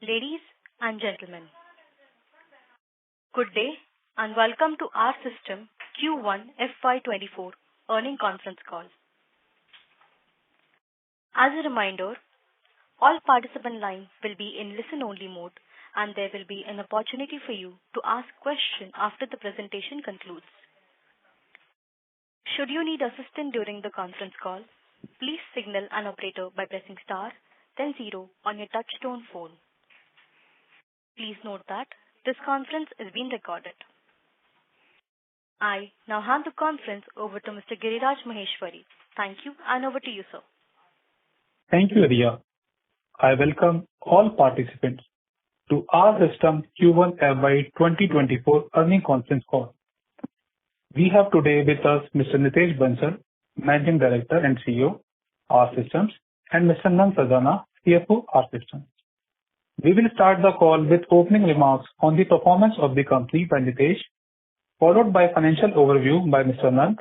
Ladies and gentlemen, good day and welcome to our system Q1 FY24 earning conference call. As a reminder, all participant lines will be in listen-only mode and there will be an opportunity for you to ask questions after the presentation concludes. Should you need assistance during the conference call, please signal an operator by pressing star, then 0 on your touch-tone phone. Please note that this conference is being recorded. I now hand the conference over to Mr. Giriraj Maheshwari. Thank you and over to you, sir. Thank you, Riya. I welcome all participants to our system Q1 FY 2024 earning conference call. We have today with us Mr. Nitesh Bansal, Managing Director and CEO, our systems, and Mr. Nand Sadana, CFO, our systems. We will start the call with opening remarks on the performance of the company by Nitesh, followed by financial overview by Mr. Nand.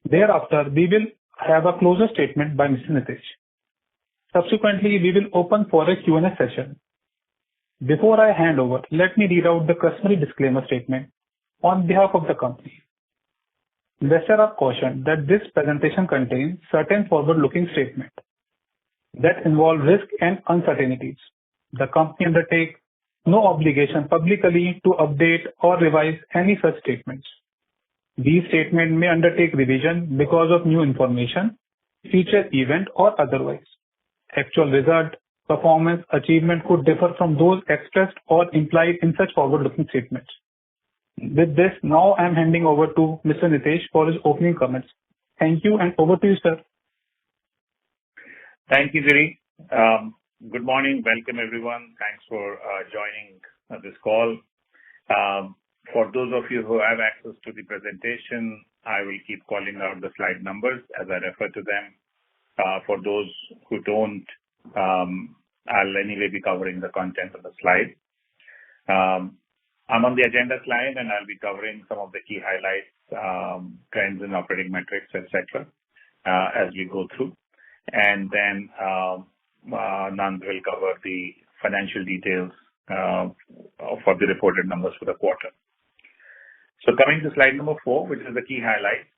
Thereafter, we will have a closer statement by Mr. Nitesh. Subsequently, we will open for a Q&A session. Before I hand over, let me read out the customary disclaimer statement on behalf of the company. Investors are cautioned that this presentation contains certain forward-looking statements that involve risk and uncertainties. The company undertakes no obligation publicly to update or revise any such statements. These statements may undertake revision because of new information, future event, or otherwise. Actual result, performance, achievement could differ from those expressed or implied in such forward-looking statements. With this, now I am handing over to Mr. Nitesh for his opening comments. Thank you and over to you, sir. Thank you, Giri. Good morning. Welcome, everyone. Thanks for joining this call. For those of you who have access to the presentation, I will keep calling out the slide numbers as I refer to them. For those who don't, I'll anyway be covering the content of the slide. I'm on the agenda slide and I'll be covering some of the key highlights, trends and operating metrics, etc. As we go through. And then Nand will cover the financial details for the reported numbers for the quarter. So coming to slide number 4, which is the key highlights,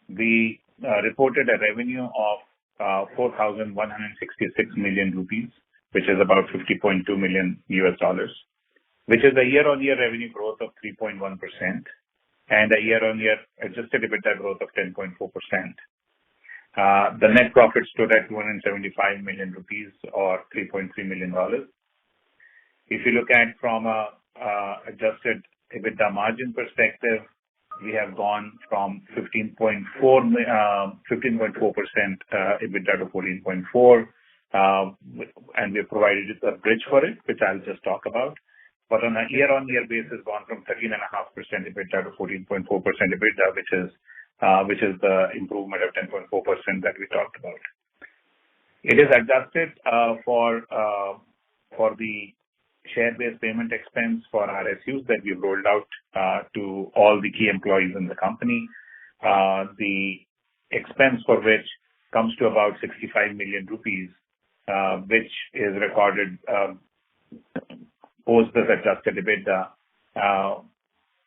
we reported a revenue of 4,166 million rupees, which is about $50.2 million, which is a year-on-year revenue growth of 3.1% and a year-on-year adjusted EBITDA growth of 10.4%. The net profit stood at 275 million rupees or $3.3 million. If you look at from a adjusted EBITDA margin perspective, we have gone from 15.4% EBITDA to 14.4%, and we have provided a bridge for it, which I'll just talk about. But on a year-on-year basis, gone from 13.5% EBITDA to 14.4% EBITDA, which is the improvement of 10.4% that we talked about. It is adjusted for the share-based payment expense for RSUs that we've rolled out to all the key employees in the company. The expense for which comes to about 65 million rupees, which is recorded post this adjusted EBITDA.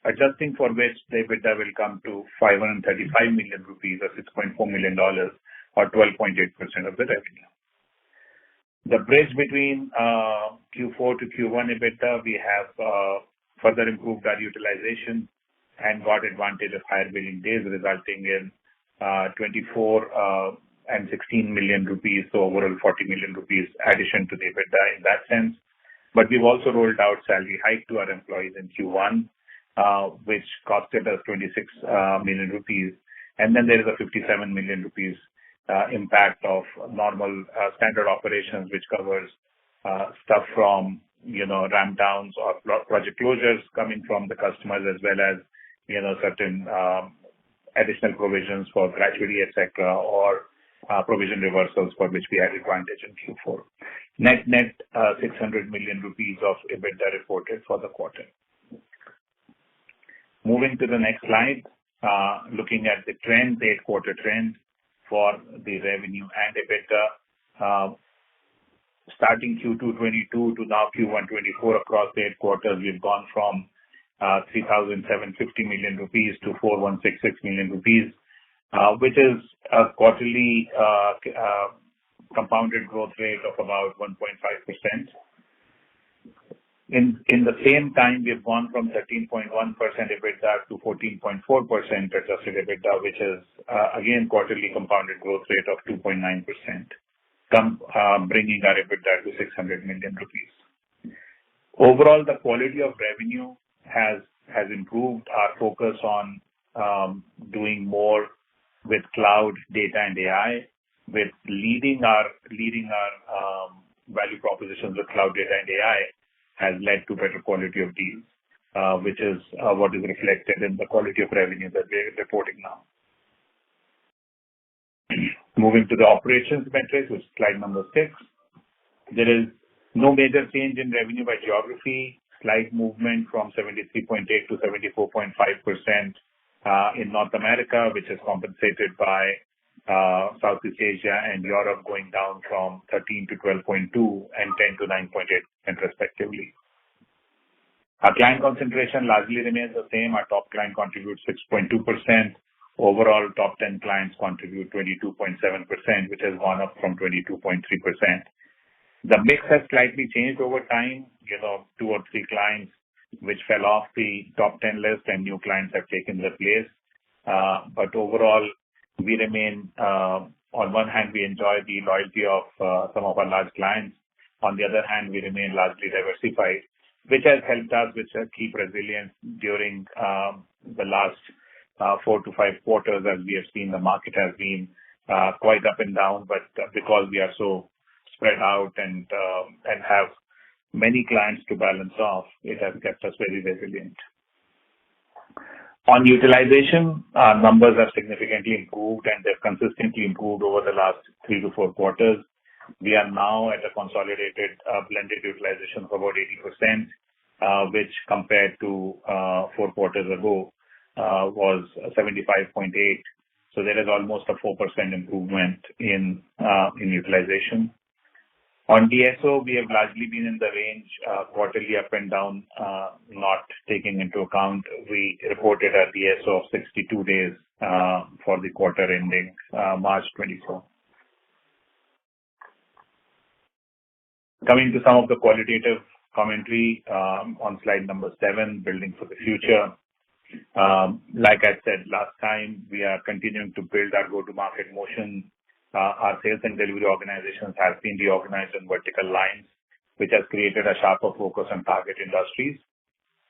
Adjusting for which the EBITDA will come to 535 million rupees or $6.4 million or 12.8% of the revenue. The bridge between Q4 to Q1 EBITDA, we have further improved our utilization and got advantage of higher billing days, resulting in 24 and 16 million rupees, so overall 40 million rupees addition to the EBITDA in that sense. But we've also rolled out salary hike to our employees in Q1, which costed us 26 million rupees. And then there is a 57 million rupees impact of normal standard operations, which covers stuff from, ramp downs or project closures coming from the customers, as well as, certain additional provisions for gratuity, etc., or provision reversals for which we had advantage in Q4. Net 600 million rupees of EBITDA reported for the quarter. Moving to the next slide, looking at the trend, the 8-quarter trend for the revenue and EBITDA. starting Q2 22 to now Q1 24 across the 8 quarters, we've gone from 3,750 million rupees to 4,166 million rupees, which is a quarterly compounded growth rate of about 1.5%. In the same time, we've gone from 13.1% EBITDA to 14.4% adjusted EBITDA, which is again quarterly compounded growth rate of 2.9%, bringing our EBITDA to 600 million rupees. Overall, the quality of revenue has improved. Our focus on doing more with cloud, data, and AI, with leading our value propositions with cloud, data, and AI, has led to better quality of deals, which is what is reflected in the quality of revenue that we're reporting now. Moving to the operations metrics, which is slide number 6. There is no major change in revenue by geography. Slight movement from 73.8 to 74.5% in North America, which is compensated by Southeast Asia and Europe going down from 13 to 12.2 and 10 to 9.8% respectively. Our client concentration largely remains the same. Our top client contributes 6.2%. Overall, top 10 clients contribute 22.7%, which has gone up from 22.3%. The mix has slightly changed over time. 2 or 3 clients which fell off the top 10 list and new clients have taken their place. But overall, we remain, on one hand, we enjoy the loyalty of some of our large clients. On the other hand, we remain largely diversified, which has helped us keep resilience during the last 4 to 5 quarters. As we have seen, the market has been quite up and down, but because we are so spread out and have many clients to balance off, it has kept us very resilient. On utilization, our numbers have significantly improved and they've consistently improved over the last 3 to 4 quarters. We are now at a consolidated blended utilization of about 80%, which compared to 4 quarters ago was 75.8. So there is almost a 4% improvement in utilization. On DSO, we have largely been in the range quarterly up and down, not taking into account. We reported a DSO of 62 days for the quarter ending March 24. Coming to some of the qualitative commentary on slide number 7, building for the future. Like I said last time, we are continuing to build our go-to-market motion. Our sales and delivery organizations have been reorganized in vertical lines, which has created a sharper focus on target industries.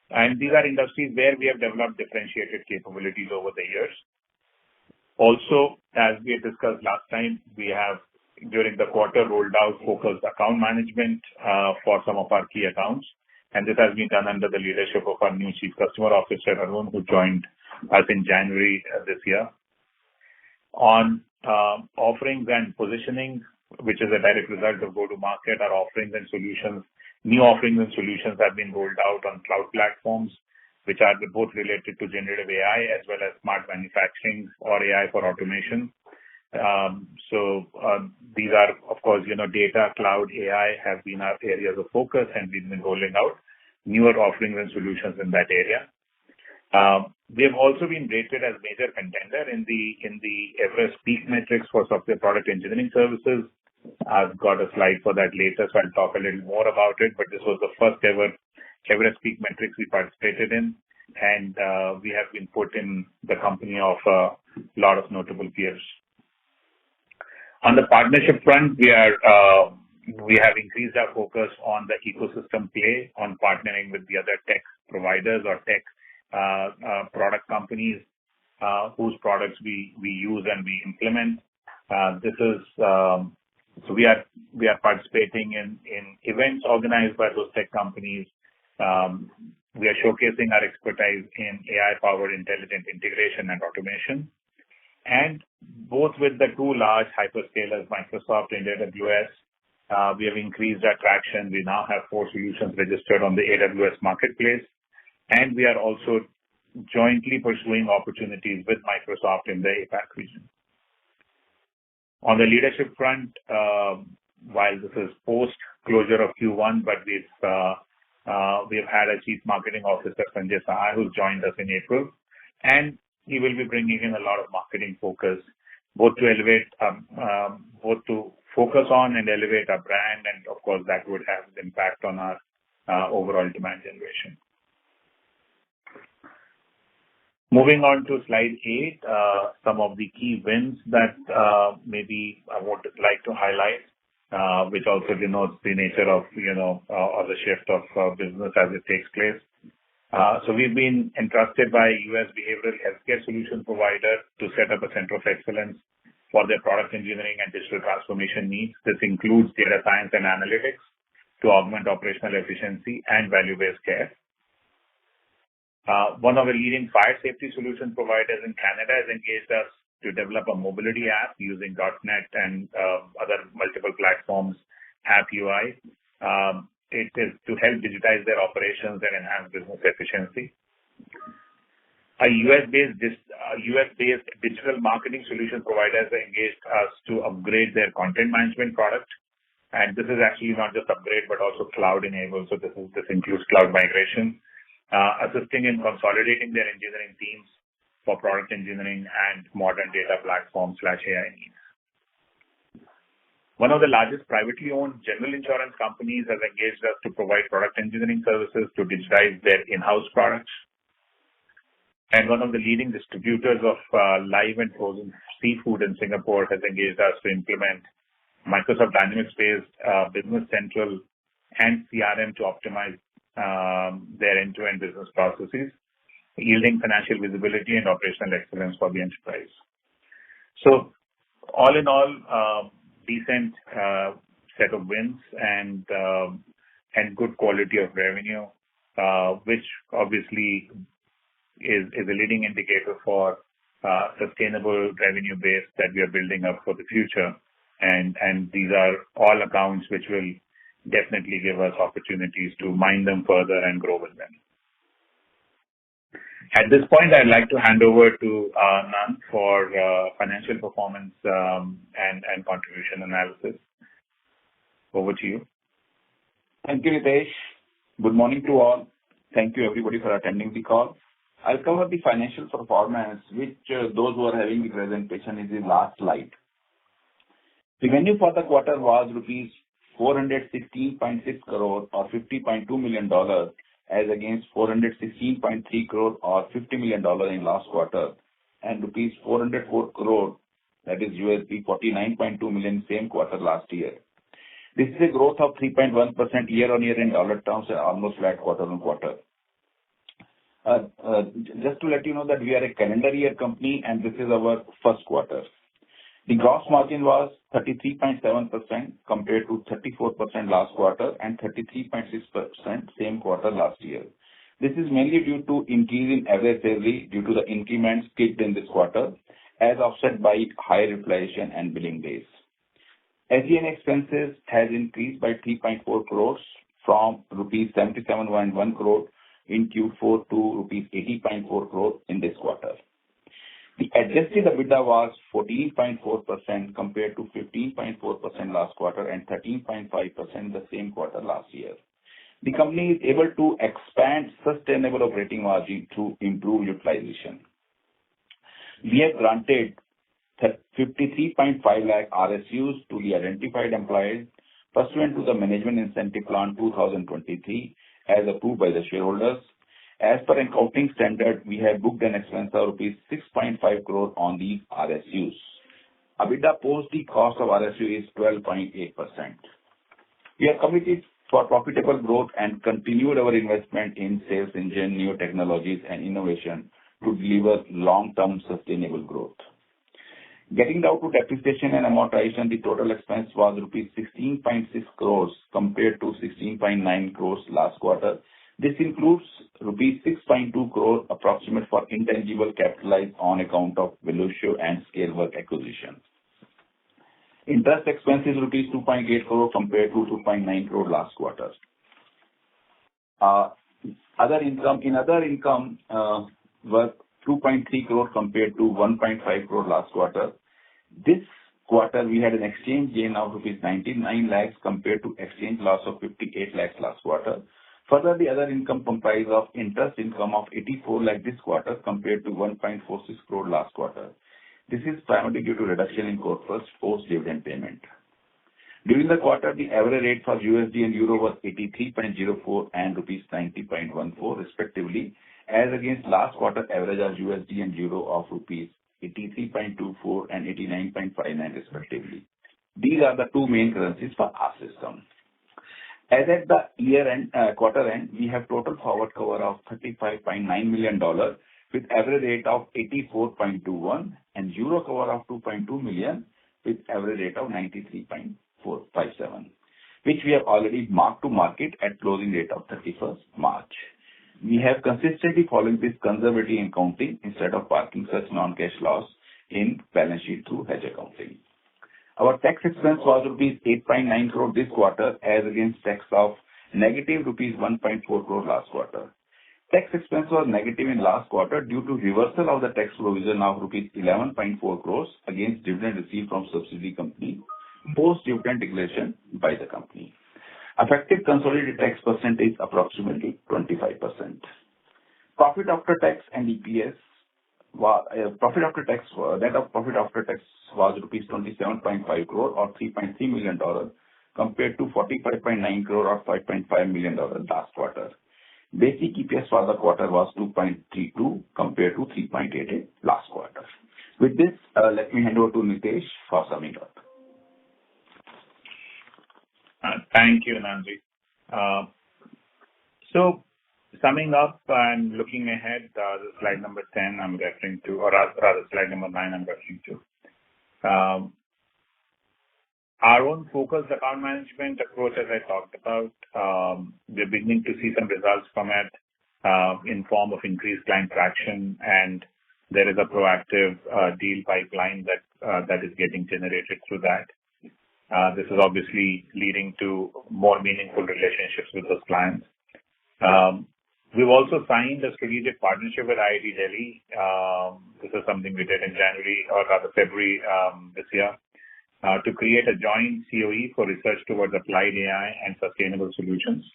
And these are industries where we have developed differentiated capabilities over the years. Also, as we had discussed last time, we have, during the quarter, rolled out focused account management for some of our key accounts. And this has been done under the leadership of our new Chief Customer Officer, Arun, who joined us in January this year. On offerings and positioning, which is a direct result of go-to-market, our offerings and solutions, new offerings and solutions have been rolled out on cloud platforms, which are both related to generative AI as well as smart manufacturing or AI for automation. These are, of course, data, cloud, AI have been our areas of focus, and we've been rolling out newer offerings and solutions in that area. We have also been rated as major contender in the Everest PEAK metrics for software product engineering services. I've got a slide for that later, so I'll talk a little more about it. But this was the first ever Everest PEAK metrics we participated in, and we have been put in the company of a lot of notable peers. On the partnership front, we have increased our focus on the ecosystem play, on partnering with the other tech providers or tech product companies whose products we use and we implement. So we are participating in events organized by those tech companies. We are showcasing our expertise in AI-powered intelligent integration and automation. And both with the 2 large hyperscalers, Microsoft and AWS, we have increased our traction. We now have 4 solutions registered on the AWS marketplace. And we are also jointly pursuing opportunities with Microsoft in the APAC region. On the leadership front, while this is post closure of Q1, but we've had a Chief Marketing Officer, Sanjay Sahai, who's joined us in April, and he will be bringing in a lot of marketing focus, both to focus on and elevate our brand, and of course, that would have an impact on our overall demand generation. Moving on to slide 8, some of the key wins that maybe I would like to highlight, which also denotes the nature of, or the shift of business as it takes place. So we've been entrusted by U.S. behavioral healthcare solution provider to set up a center of excellence for their product engineering and digital transformation needs. This includes data science and analytics to augment operational efficiency and value-based care. One of the leading fire safety solution providers in Canada has engaged us to develop a mobility app using .NET and other multiple platforms app UI. It is to help digitize their operations and enhance business efficiency. A US-based digital marketing solution provider has engaged us to upgrade their content management product. And this is actually not just upgrade, but also cloud enabled. So this includes cloud migration, assisting in consolidating their engineering teams for product engineering and modern data platform/AI needs. One of the largest privately owned general insurance companies has engaged us to provide product engineering services to digitize their in-house products. And one of the leading distributors of live and frozen seafood in Singapore has engaged us to implement Microsoft Dynamics-based Business Central and CRM to optimize their end-to-end business processes, yielding financial visibility and operational excellence for the enterprise. So all in all, decent set of wins and good quality of revenue, which obviously is a leading indicator for sustainable revenue base that we are building up for the future. And these are all accounts which will definitely give us opportunities to mine them further and grow with them. At this point, I'd like to hand over to Nand for financial performance and contribution analysis. Over to you. Thank you, Ritesh. Good morning to all. Thank you, everybody, for attending the call. I'll cover the financial performance, which those who are having the presentation is the last slide. Revenue for the quarter was rupees 416.6 crore or $50.2 million as against 416.3 crore or $50 million in last quarter and rupees 404 crore, that is USD 49.2 million same quarter last year. This is a growth of 3.1% year-on-year in dollar terms and almost flat quarter-on-quarter. Just to let you know that we are a calendar year company and this is our first quarter. The gross margin was 33.7% compared to 34% last quarter and 33.6% same quarter last year. This is mainly due to increase in average salary due to the increments kicked in this quarter as offset by higher inflation and billing days. SG&A expenses has increased by 3.4 crores from rupees 77.1 crore in Q4 to rupees 80.4 crore in this quarter. The adjusted EBITDA was 14.4% compared to 15.4% last quarter and 13.5% the same quarter last year. The company is able to expand sustainable operating margin to improve utilization. We have granted 53.5 lakh RSUs to the identified employees pursuant to the Management Incentive Plan 2023 as approved by the shareholders. As per accounting standard, we have booked an expense of rupees 6.5 crore on these RSUs. EBITDA post the cost of RSU is 12.8%. We are committed for profitable growth and continued our investment in sales engine, new technologies and innovation to deliver long-term sustainable growth. Getting down to depreciation and amortization, the total expense was rupees 16.6 crores compared to 16.9 crores last quarter. This includes rupees 6.2 crore approximate for intangible capitalized on account of Velocio and Scalework acquisitions. Interest expense is rupees 2.8 crore compared to 2.9 crore last quarter. Other income was 2.3 crore compared to 1.5 crore last quarter. This quarter, we had an exchange gain of rupees 99 lakhs compared to exchange loss of 58 lakhs last quarter. Further, the other income comprised of interest income of 84 lakh this quarter compared to 1.46 crore last quarter. This is primarily due to reduction in corpus post-dividend payment. During the quarter, the average rate for USD and Euro was 83.04 and rupees 90.14 respectively, as against last quarter average of USD and Euro of rupees 83.24 and 89.59 respectively. These are the two main currencies for our system. As at the quarter end, we have total forward cover of $35.9 million with average rate of 84.21 and Euro cover of 2.2 million with average rate of 93.457, which we have already marked to market at closing date of 31st March. We have consistently followed this conservative accounting instead of parking such non-cash loss in balance sheet through hedge accounting. Our tax expense was rupees 8.9 crore this quarter as against tax of negative rupees 1.4 crore last quarter. Tax expense was negative in last quarter due to reversal of the tax provision of rupees 11.4 crores against dividend received from subsidiary company post-dividend declaration by the company. Effective consolidated tax percentage approximately 25%. Profit after tax and EPS profit after tax was rupees 27.5 crore or $3.3 million compared to 45.9 crore or $5.5 million last quarter. Basic EPS for the quarter was 2.32 compared to 3.88 last quarter. With this, let me hand over to Nitesh for summing up. Thank you, Nanji. So, summing up and looking ahead, the slide number 10 I'm referring to, or rather slide number 9 I'm referring to. Our own focused account management approach, as I talked about, we're beginning to see some results from it in form of increased client traction, and there is a proactive deal pipeline that is getting generated through that. This is obviously leading to more meaningful relationships with those clients. We've also signed a strategic partnership with IIT Delhi. This is something we did in January or rather February this year to create a joint COE for research towards applied AI and sustainable solutions.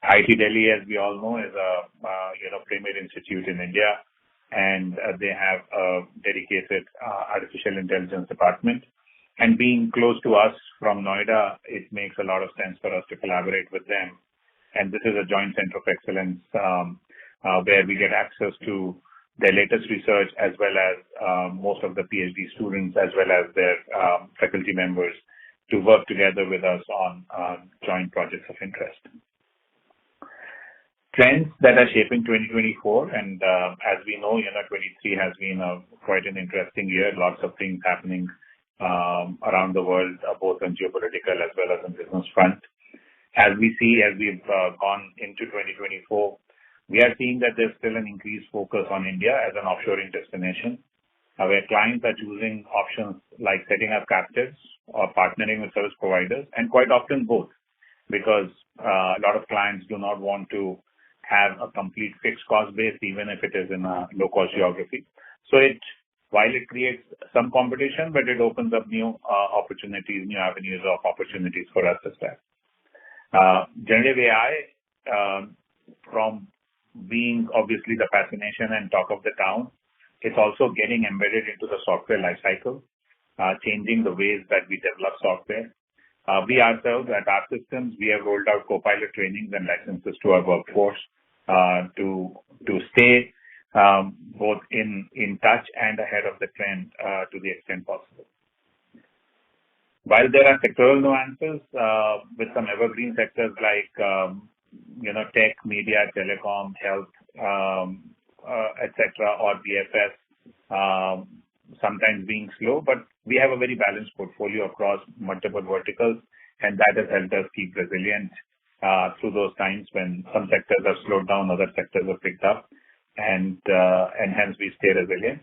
IIT Delhi, as we all know, is a premier institute in India, and they have a dedicated artificial intelligence department. And being close to us from Noida, it makes a lot of sense for us to collaborate with them. And this is a joint center of excellence where we get access to their latest research as well as most of the PhD students as well as their faculty members to work together with us on joint projects of interest. Trends that are shaping 2024, and as we know, 23 has been quite an interesting year. Lots of things happening around the world, both on geopolitical as well as on business front. As we've gone into 2024, we are seeing that there's still an increased focus on India as an offshoring destination, where clients are choosing options like setting up captives or partnering with service providers, and quite often both, because a lot of clients do not want to have a complete fixed cost base, even if it is in a low-cost geography. So while it creates some competition, but it opens up new opportunities, new avenues of opportunities for us as well. Generative AI, from being obviously the fascination and talk of the town, it's also getting embedded into the software lifecycle, changing the ways that we develop software. We ourselves at our systems, we have rolled out co-pilot trainings and licenses to our workforce to stay both in touch and ahead of the trend to the extent possible. While there are sectoral nuances with some evergreen sectors like tech, media, telecom, health, etc., or BFS, sometimes being slow, but we have a very balanced portfolio across multiple verticals, and that has helped us keep resilient through those times when some sectors have slowed down, other sectors have picked up, and hence we stay resilient.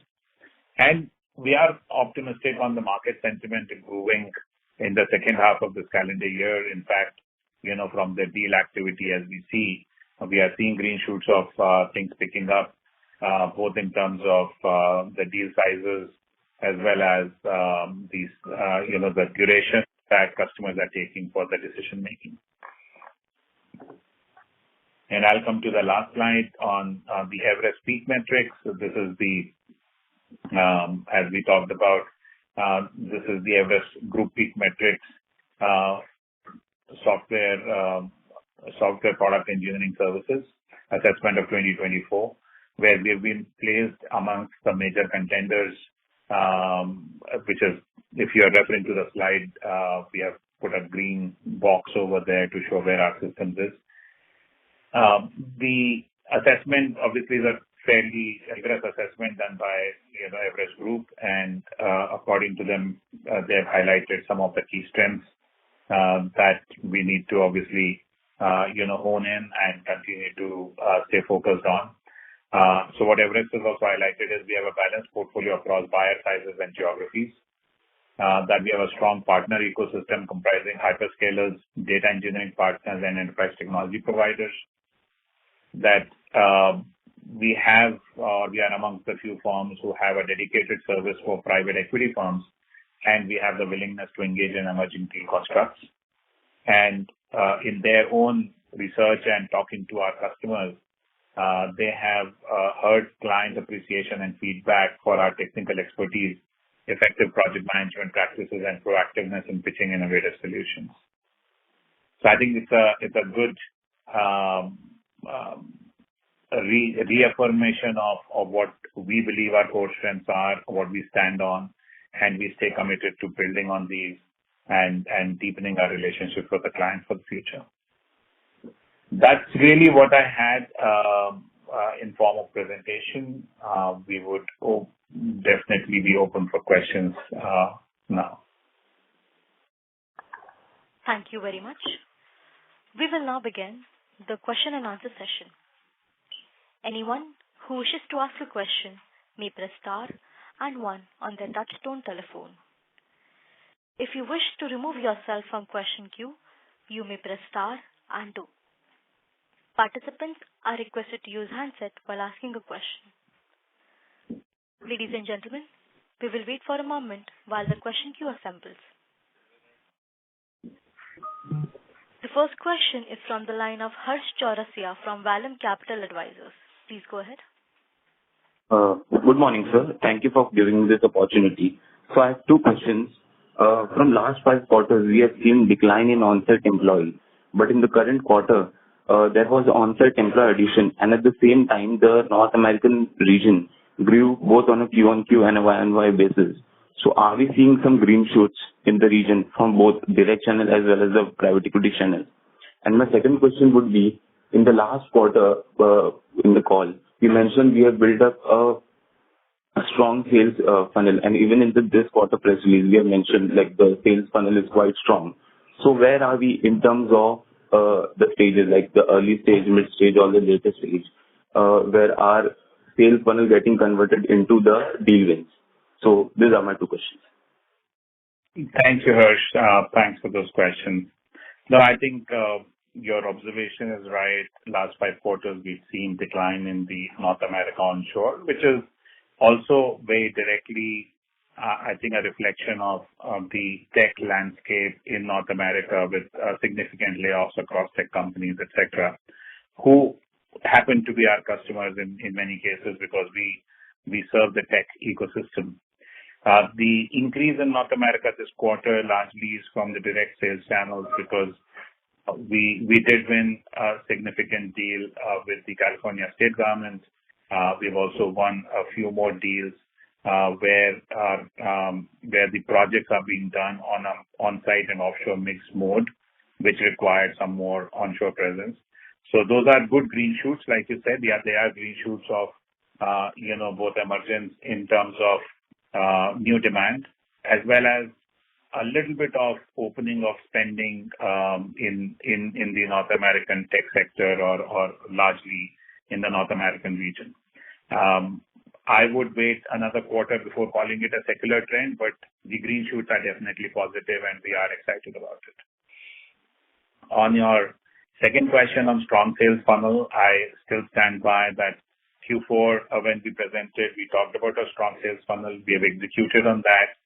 And we are optimistic on the market sentiment improving in the second half of this calendar year. In fact, from the deal activity as we see, we are seeing green shoots of things picking up, both in terms of the deal sizes as well as the duration that customers are taking for the decision making. And I'll come to the last slide on the Everest peak metrics. So this is the, as we talked about, this is the Everest group peak metrics, software product engineering services assessment of 2024, where we have been placed amongst the major contenders, which is, if you are referring to the slide, we have put a green box over there to show where our systems is. The assessment obviously is a fairly rigorous assessment done by Everest Group, and according to them, they have highlighted some of the key strengths that we need to obviously hone in and continue to stay focused on. So what Everest has also highlighted is we have a balanced portfolio across buyer sizes and geographies. That we have a strong partner ecosystem comprising hyperscalers, data engineering partners, and enterprise technology providers. That we are amongst the few firms who have a dedicated service for private equity firms, and we have the willingness to engage in emerging deal constructs. And in their own research and talking to our customers, they have heard client appreciation and feedback for our technical expertise, effective project management practices, and proactiveness in pitching innovative solutions. So I think it's a good reaffirmation of what we believe our core strengths are, what we stand on, and we stay committed to building on these and deepening our relationship with the client for the future. That's really what I had in form of presentation. We would definitely be open for questions now. Thank you very much. We will now begin the question and answer session. Anyone who wishes to ask a question may press star and one on their touchtone telephone. If you wish to remove yourself from question queue, you may press star and two. Participants are requested to use handset while asking a question. Ladies and gentlemen, we will wait for a moment while the question queue assembles. The first question is from the line of Harsh Chaurasia from Vallum Capital Advisors. Please go ahead. Good morning, sir. Thank you for giving me this opportunity. So I have two questions. From last 5 quarters, we have seen decline in on-site employees, but in the current quarter, there was on-site employee addition, and at the same time, the North American region grew both on a Q-on-Q and a Y-on-Y basis. So are we seeing some green shoots in the region from both direct channel as well as the private equity channel? And my second question would be, in the last quarter, in the call, you mentioned we have built up a strong sales funnel, and even in this quarter press release, we have mentioned like the sales funnel is quite strong. So where are we in terms of the stages, like the early stage, mid stage, or the later stage, where our sales funnel getting converted into the deal wins? So these are my two questions. Thank you, Harsh. Thanks for those questions. No, I think your observation is right. Last 5 quarters, we've seen decline in the North America onshore, which is also very directly, I think, a reflection of the tech landscape in North America with significant layoffs across tech companies, etc., who happen to be our customers in many cases because we serve the tech ecosystem. The increase in North America this quarter largely is from the direct sales channels because we did win a significant deal with the California state government. We've also won a few more deals where the projects are being done on an on-site and offshore mixed mode, which required some more onshore presence. So those are good green shoots, like you said. Yeah, they are green shoots of both emergence in terms of new demand, as well as a little bit of opening of spending in the North American tech sector or largely in the North American region. I would wait another quarter before calling it a secular trend, but the green shoots are definitely positive and we are excited about it. On your second question on strong sales funnel, I still stand by that Q4, when we presented, we talked about a strong sales funnel. We have executed on that.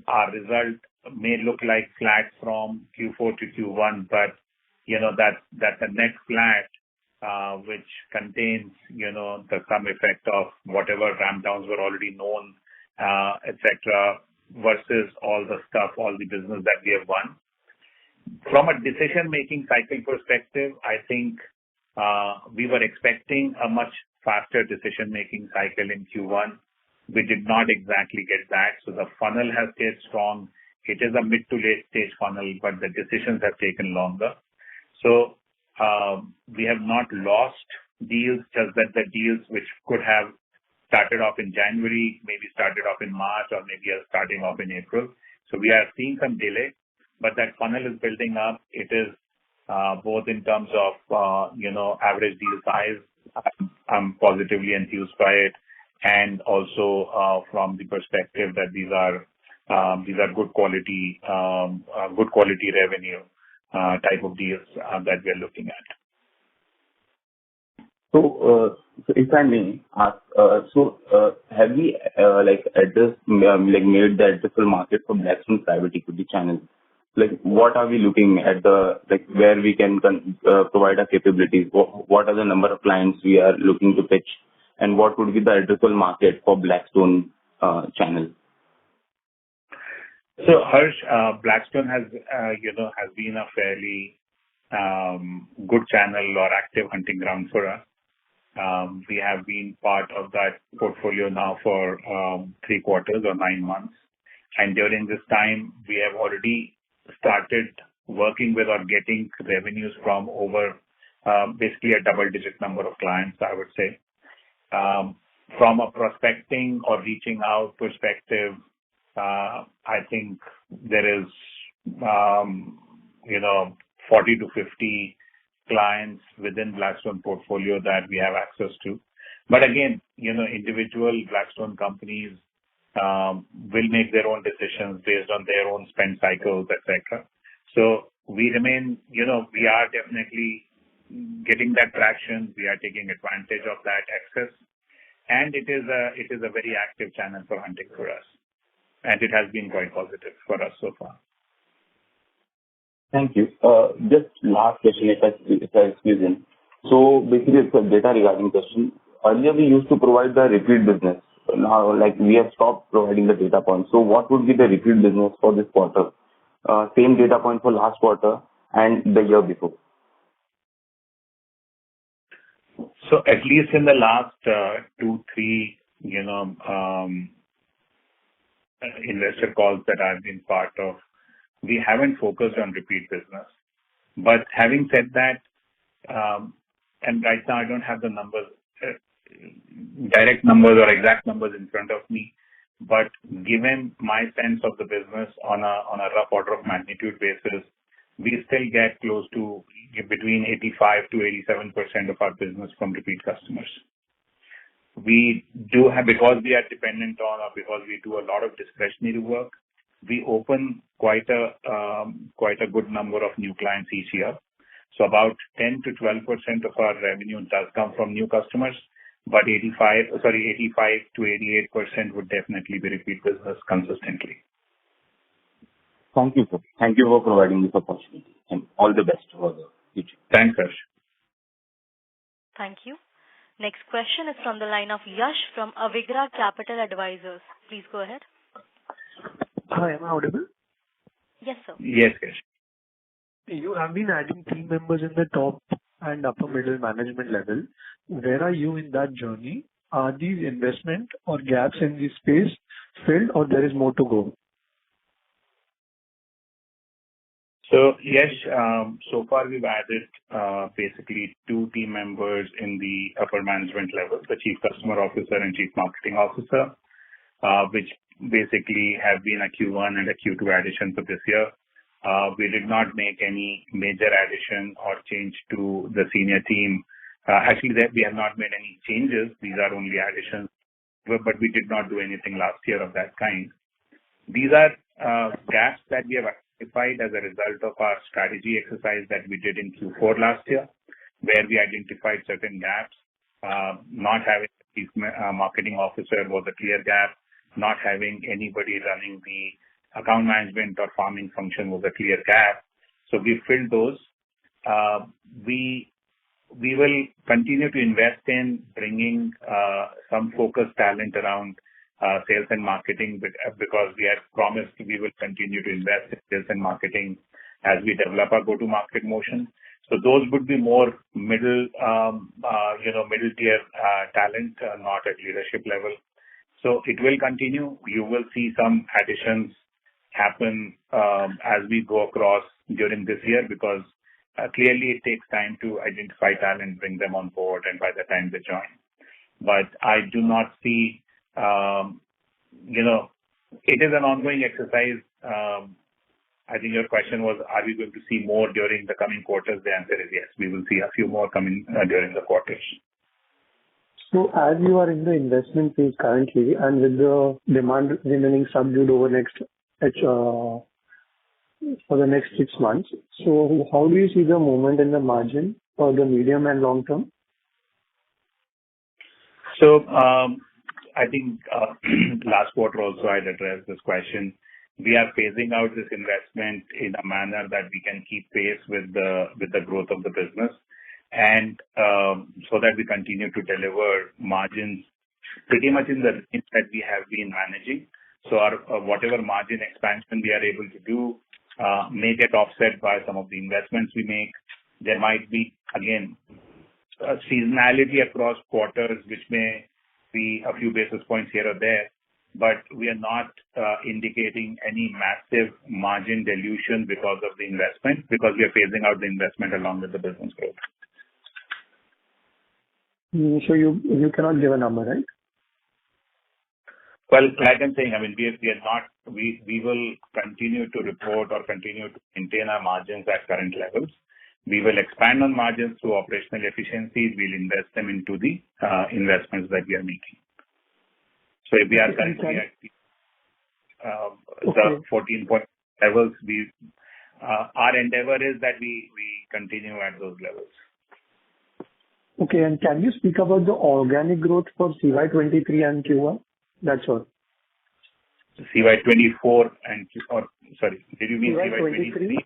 Our result may look like flat from Q4 to Q1, but that's a net flat, which contains the some effect of whatever ramp downs were already known, etc., versus all the stuff, all the business that we have won. From a decision-making cycle perspective, I think we were expecting a much faster decision-making cycle in Q1. We did not exactly get that. So the funnel has stayed strong. It is a mid to late stage funnel, but the decisions have taken longer. So we have not lost deals, just that the deals which could have started off in January, maybe started off in March, or maybe are starting off in April. So we are seeing some delay, but that funnel is building up. It is both in terms of average deal size. I'm positively enthused by it, and also from the perspective that these are good quality revenue type of deals that we are looking at. So, if I may ask, have we addressed made the addressable market for Blackstone private equity channels? Like, what are we looking at where we can provide our capabilities? What are the number of clients we are looking to pitch, and what would be the addressable market for Blackstone channel? So Harsh, Blackstone has been a fairly good channel or active hunting ground for us. We have been part of that portfolio now for 3 quarters or 9 months. And during this time, we have already started working with or getting revenues from over basically a double-digit number of clients, I would say. From a prospecting or reaching out perspective, I think there is 40 to 50 clients within Blackstone portfolio that we have access to. But again, individual Blackstone companies will make their own decisions based on their own spend cycles, etc. So we remain, we are definitely getting that traction. We are taking advantage of that access, and it is a very active channel for hunting for us, and it has been quite positive for us so far. Thank you. Just last question, if I squeeze in. So basically, it's a data regarding question. Earlier, we used to provide the repeat business. Now, we have stopped providing the data points. So what would be the repeat business for this quarter? Same data point for last quarter and the year before. So at least in the last 2-3, investor calls that I've been part of, we haven't focused on repeat business. But having said that, and right now I don't have the numbers, direct numbers or exact numbers in front of me, but given my sense of the business on a rough order of magnitude basis, we still get close to between 85 to 87% of our business from repeat customers. We do have, because we are dependent on, or because we do a lot of discretionary work, we open quite a good number of new clients each year. So about 10 to 12% of our revenue does come from new customers, but 85 to 88% would definitely be repeat business consistently. Thank you, sir. Thank you for providing this opportunity, and all the best for the future. Thanks, Harsh. Thank you. Next question is from the line of Yash from Avigra Capital Advisors. Please go ahead. Hi, am I audible? Yes, sir. Yes, Yash. You have been adding team members in the top and upper middle management level. Where are you in that journey? Are these investment or gaps in this space filled, or there is more to go? So, yes, so far we've added basically 2 team members in the upper management level, the Chief Customer Officer and Chief Marketing Officer, which basically have been a Q1 and a Q2 addition for this year. We did not make any major addition or change to the senior team. Actually, we have not made any changes. These are only additions, but we did not do anything last year of that kind. These are gaps that we have identified as a result of our strategy exercise that we did in Q4 last year, where we identified certain gaps. Not having a chief marketing officer was a clear gap. Not having anybody running the account management or farming function was a clear gap. So we filled those. We will continue to invest in bringing some focused talent around sales and marketing because we have promised we will continue to invest in sales and marketing as we develop our go-to-market motion. So those would be more middle tier talent, not at leadership level. So it will continue. You will see some additions happen as we go across during this year because clearly it takes time to identify talent, bring them on board, and by the time they join. But I do not see, it is an ongoing exercise. I think your question was, are we going to see more during the coming quarters? The answer is yes. We will see a few more coming during the quarters. So as you are in the investment phase currently and with the demand remaining subdued over for the next 6 months, so how do you see the movement in the margin for the medium and long term? So I think last quarter also I'd addressed this question. We are phasing out this investment in a manner that we can keep pace with the growth of the business, and so that we continue to deliver margins pretty much in the range that we have been managing. So our whatever margin expansion we are able to do may get offset by some of the investments we make. There might be, again, seasonality across quarters, which may be a few basis points here or there, but we are not indicating any massive margin dilution because of the investment, because we are phasing out the investment along with the business growth. So you cannot give a number, right? Well, like I'm saying, I mean, we will continue to report or continue to maintain our margins at current levels. We will expand on margins through operational efficiencies. We'll invest them into the investments that we are making. So if we are currently at the 14 point levels, our endeavor is that we continue at those levels. Okay, and can you speak about the organic growth for CY23 and Q1? That's all. CY24 sorry, did you mean CY23?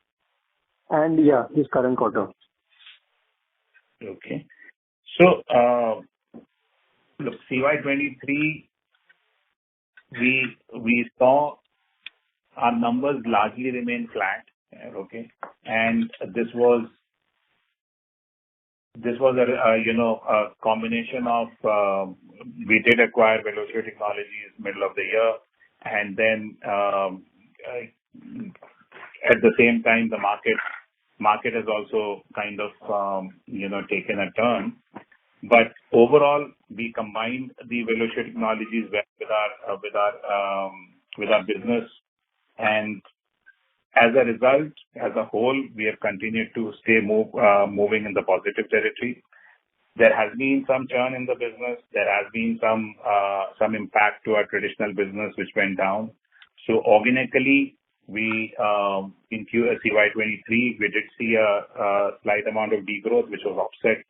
And this current quarter. Okay. So, look, CY23, we saw our numbers largely remain flat, okay, and this was a combination of we did acquire Velocio Technologies middle of the year, and then at the same time the market has also kind of taken a turn. But overall, we combined the Velocio Technologies with our business, and as a result, as a whole, we have continued to stay moving in the positive territory. There has been some churn in the business. There has been some impact to our traditional business, which went down. So organically, we in CY23, we did see a slight amount of degrowth, which was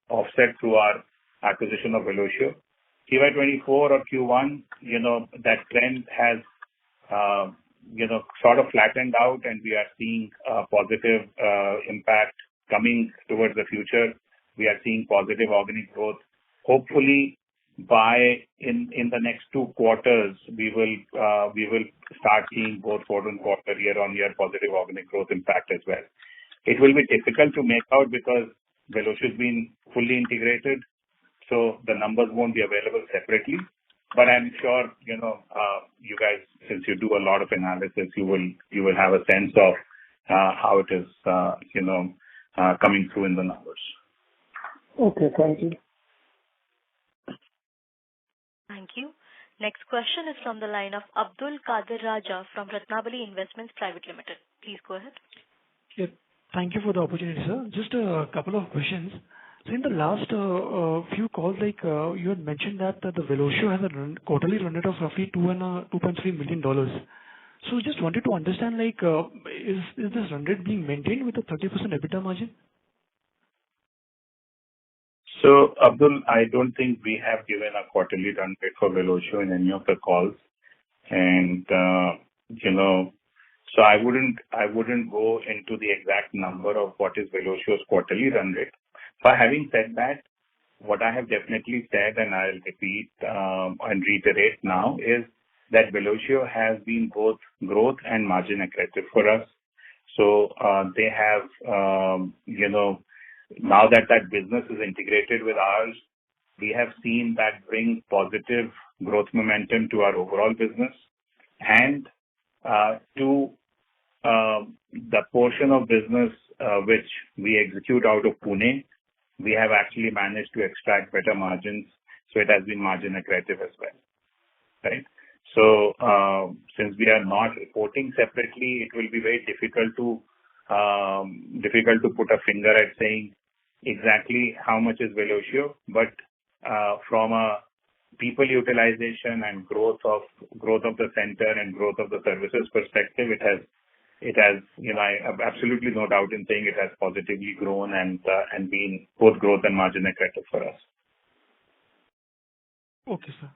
offset through our acquisition of Velocio. CY24 or Q1, that trend has sort of flattened out, and we are seeing a positive impact coming towards the future. We are seeing positive organic growth. Hopefully, in the next 2 quarters, we will start seeing both quarter-on-quarter, year-on-year positive organic growth impact as well. It will be difficult to make out because Velocio has been fully integrated, so the numbers won't be available separately. But I'm sure, you guys, since you do a lot of analysis, you will have a sense of how it is, coming through in the numbers. Okay, thank you. Thank you. Next question is from the line of Abdul Qadir Raja from Ratnabali Investments Private Limited. Please go ahead. Yeah, thank you for the opportunity, sir. Just a couple of questions. So in the last few calls, you had mentioned that the Velocio has a quarterly run rate of roughly $2.3 million. So just wanted to understand, is this run rate being maintained with a 30% EBITDA margin? So, Abdul, I don't think we have given a quarterly run rate for Velocio in any of the calls. And, so I wouldn't go into the exact number of what is Velocio's quarterly run rate. But having said that, what I have definitely said, and I'll repeat and reiterate now, is that Velocio has been both growth and margin accretive for us. So they have, now that that business is integrated with ours, we have seen that bring positive growth momentum to our overall business. And to the portion of business which we execute out of Pune, we have actually managed to extract better margins. So it has been margin accretive as well, right? So since we are not reporting separately, it will be very difficult to put a finger at saying exactly how much is Velocio. But from a people utilization and growth of the center and growth of the services perspective, it has, I have absolutely no doubt in saying it has positively grown and been both growth and margin accretive for us. Okay, sir.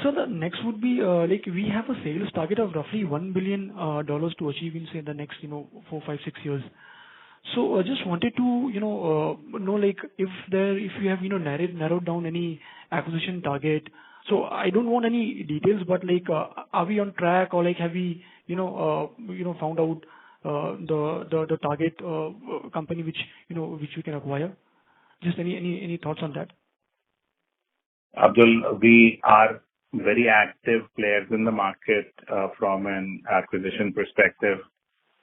So the next would be, like we have a sales target of roughly $1 billion to achieve in, say, the next, 4, 5, 6 years. So I just wanted to, know like if you have, narrowed down any acquisition target. So I don't want any details, but like, are we on track, or like have we, found out the target company which we can acquire? Just any thoughts on that? Abdul, we are very active players in the market from an acquisition perspective.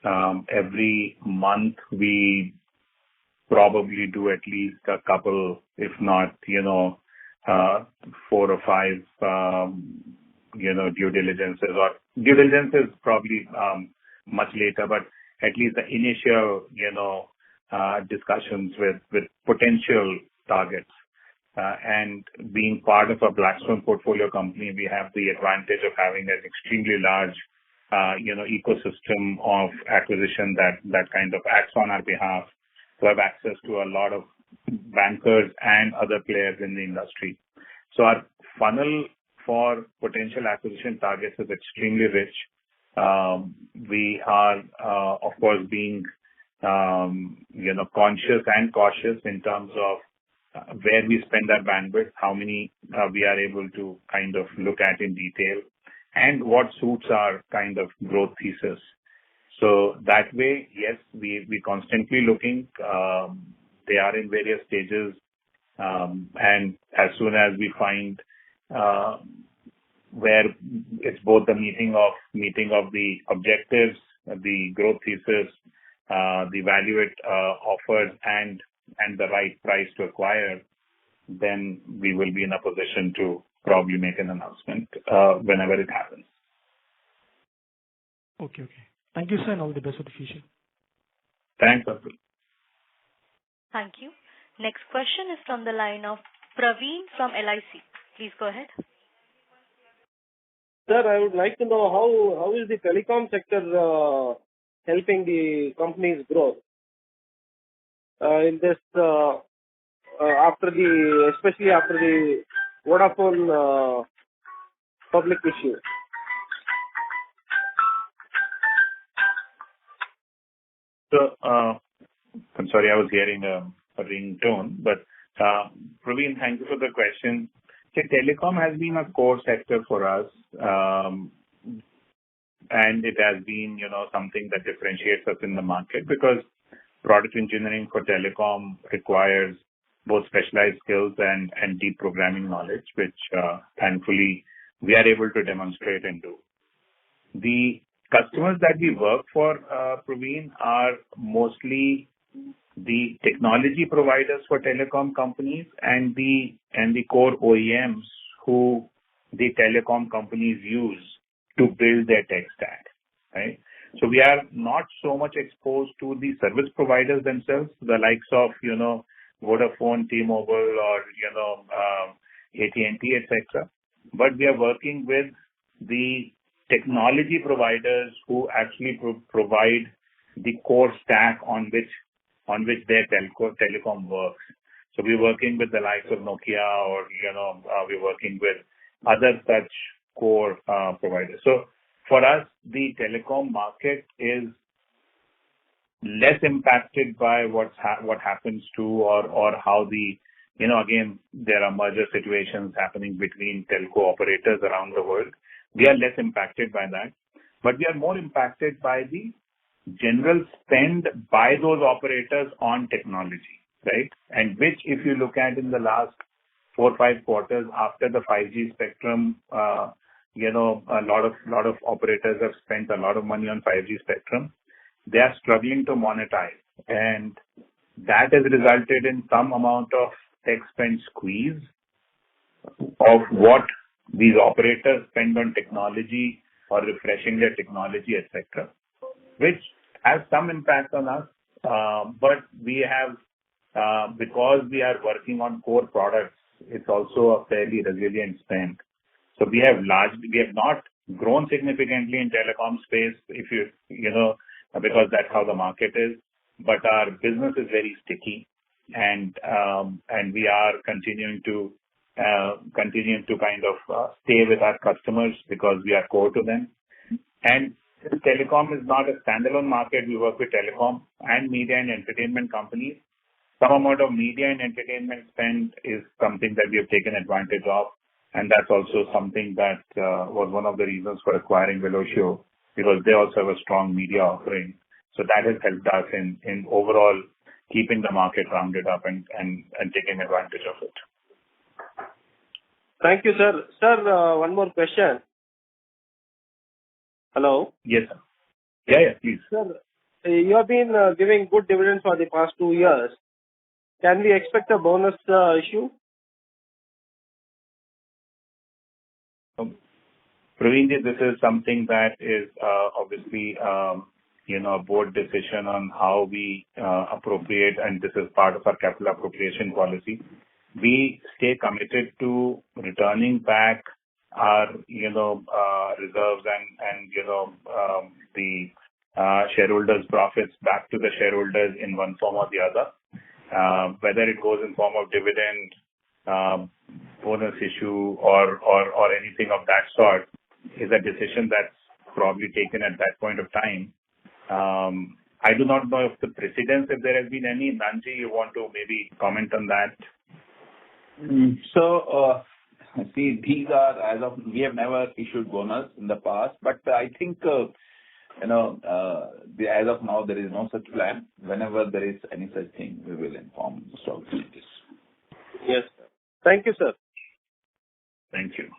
Every month we probably do at least a couple, if not, 4 or 5, due diligences. Or due diligence is probably much later, but at least the initial, discussions with potential targets. And being part of a Blackstone portfolio company, we have the advantage of having an extremely large, ecosystem of acquisition that kind of acts on our behalf, to have access to a lot of bankers and other players in the industry. So our funnel for potential acquisition targets is extremely rich. We are, of course, being, conscious and cautious in terms of where we spend our bandwidth, how many we are able to kind of look at in detail, and what suits our kind of growth thesis. So that way, yes, we constantly looking. They are in various stages, and as soon as we find where it's both the meeting of the objectives, the growth thesis, the value it offers, and the right price to acquire, then we will be in a position to probably make an announcement whenever it happens. Okay. Thank you, sir, and all the best for the future. Thanks, Abdul. Thank you. Next question is from the line of Praveen from LIC. Please go ahead. Sir, I would like to know how is the telecom sector helping the company's growth in this especially after the Vodafone public issue. So, I'm sorry, I was hearing a ringtone, but Praveen, thank you for the question. So, telecom has been a core sector for us, and it has been, something that differentiates us in the market, because product engineering for telecom requires both specialized skills and deep programming knowledge, which thankfully we are able to demonstrate and do. The customers that we work for, Praveen, are mostly the technology providers for telecom companies and the core OEMs who the telecom companies use to build their tech stack, right? So we are not so much exposed to the service providers themselves, the likes of, Vodafone, T-Mobile, or, AT&T, etc. But we are working with the technology providers who actually provide the core stack on which their telecom works. So we're working with the likes of Nokia, or we're working with other such core providers. So for us, the telecom market is less impacted by what happens to or how again, there are merger situations happening between telco operators around the world. We are less impacted by that, but we are more impacted by the general spend by those operators on technology, right? And which, if you look at in the last 4 or 5 quarters after the 5G spectrum, a lot of operators have spent a lot of money on 5G spectrum. They are struggling to monetize, and that has resulted in some amount of tech spend squeeze of what these operators spend on technology or refreshing their technology, etc., which has some impact on us. But we have, because we are working on core products, it's also a fairly resilient spend. So we have not grown significantly in telecom space, because that's how the market is. But our business is very sticky, and we are continuing to kind of stay with our customers because we are core to them. And since telecom is not a standalone market, we work with telecom and media and entertainment companies. Some amount of media and entertainment spend is something that we have taken advantage of, and that's also something that was one of the reasons for acquiring Velocio, because they also have a strong media offering. So that has helped us in overall keeping the market rounded up and taking advantage of it. Thank you, sir. Sir, one more question. Hello? Yes, sir. Yeah, please. Sir, you have been giving good dividends for the past 2 years. Can we expect a bonus issue? Praveen, this is something that is obviously a board decision on how we appropriate, and this is part of our capital appropriation policy. We stay committed to returning back our reserves and the shareholders' profits back to the shareholders in one form or the other, whether it goes in form of dividend, bonus issue, or anything of that sort, is a decision that's probably taken at that point of time. I do not know if the precedence, if there has been any. Nanji, you want to maybe comment on that? So, see, these are, we have never issued bonus in the past, but I think, as of now, there is no such plan. Whenever there is any such thing, we will inform the stock exchanges. Yes, sir. Thank you, sir. Thank you.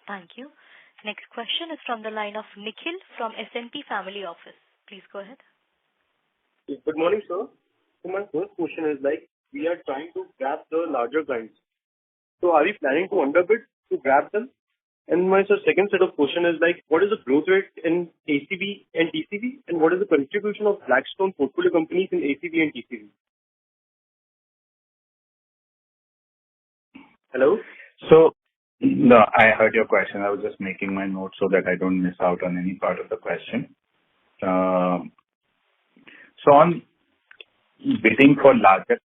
Thank you. Next question is from the line of Nikhil from S&P Family Office. Please go ahead. Good morning, sir. So my first question is we are trying to grab the larger clients. So are we planning to underbid to grab them? And my second set of question is what is the growth rate in ACV and TCV, and what is the contribution of Blackstone portfolio companies in ACV and TCV? Hello? So, no, I heard your question. I was just making my notes so that I don't miss out on any part of the question. So on bidding for larger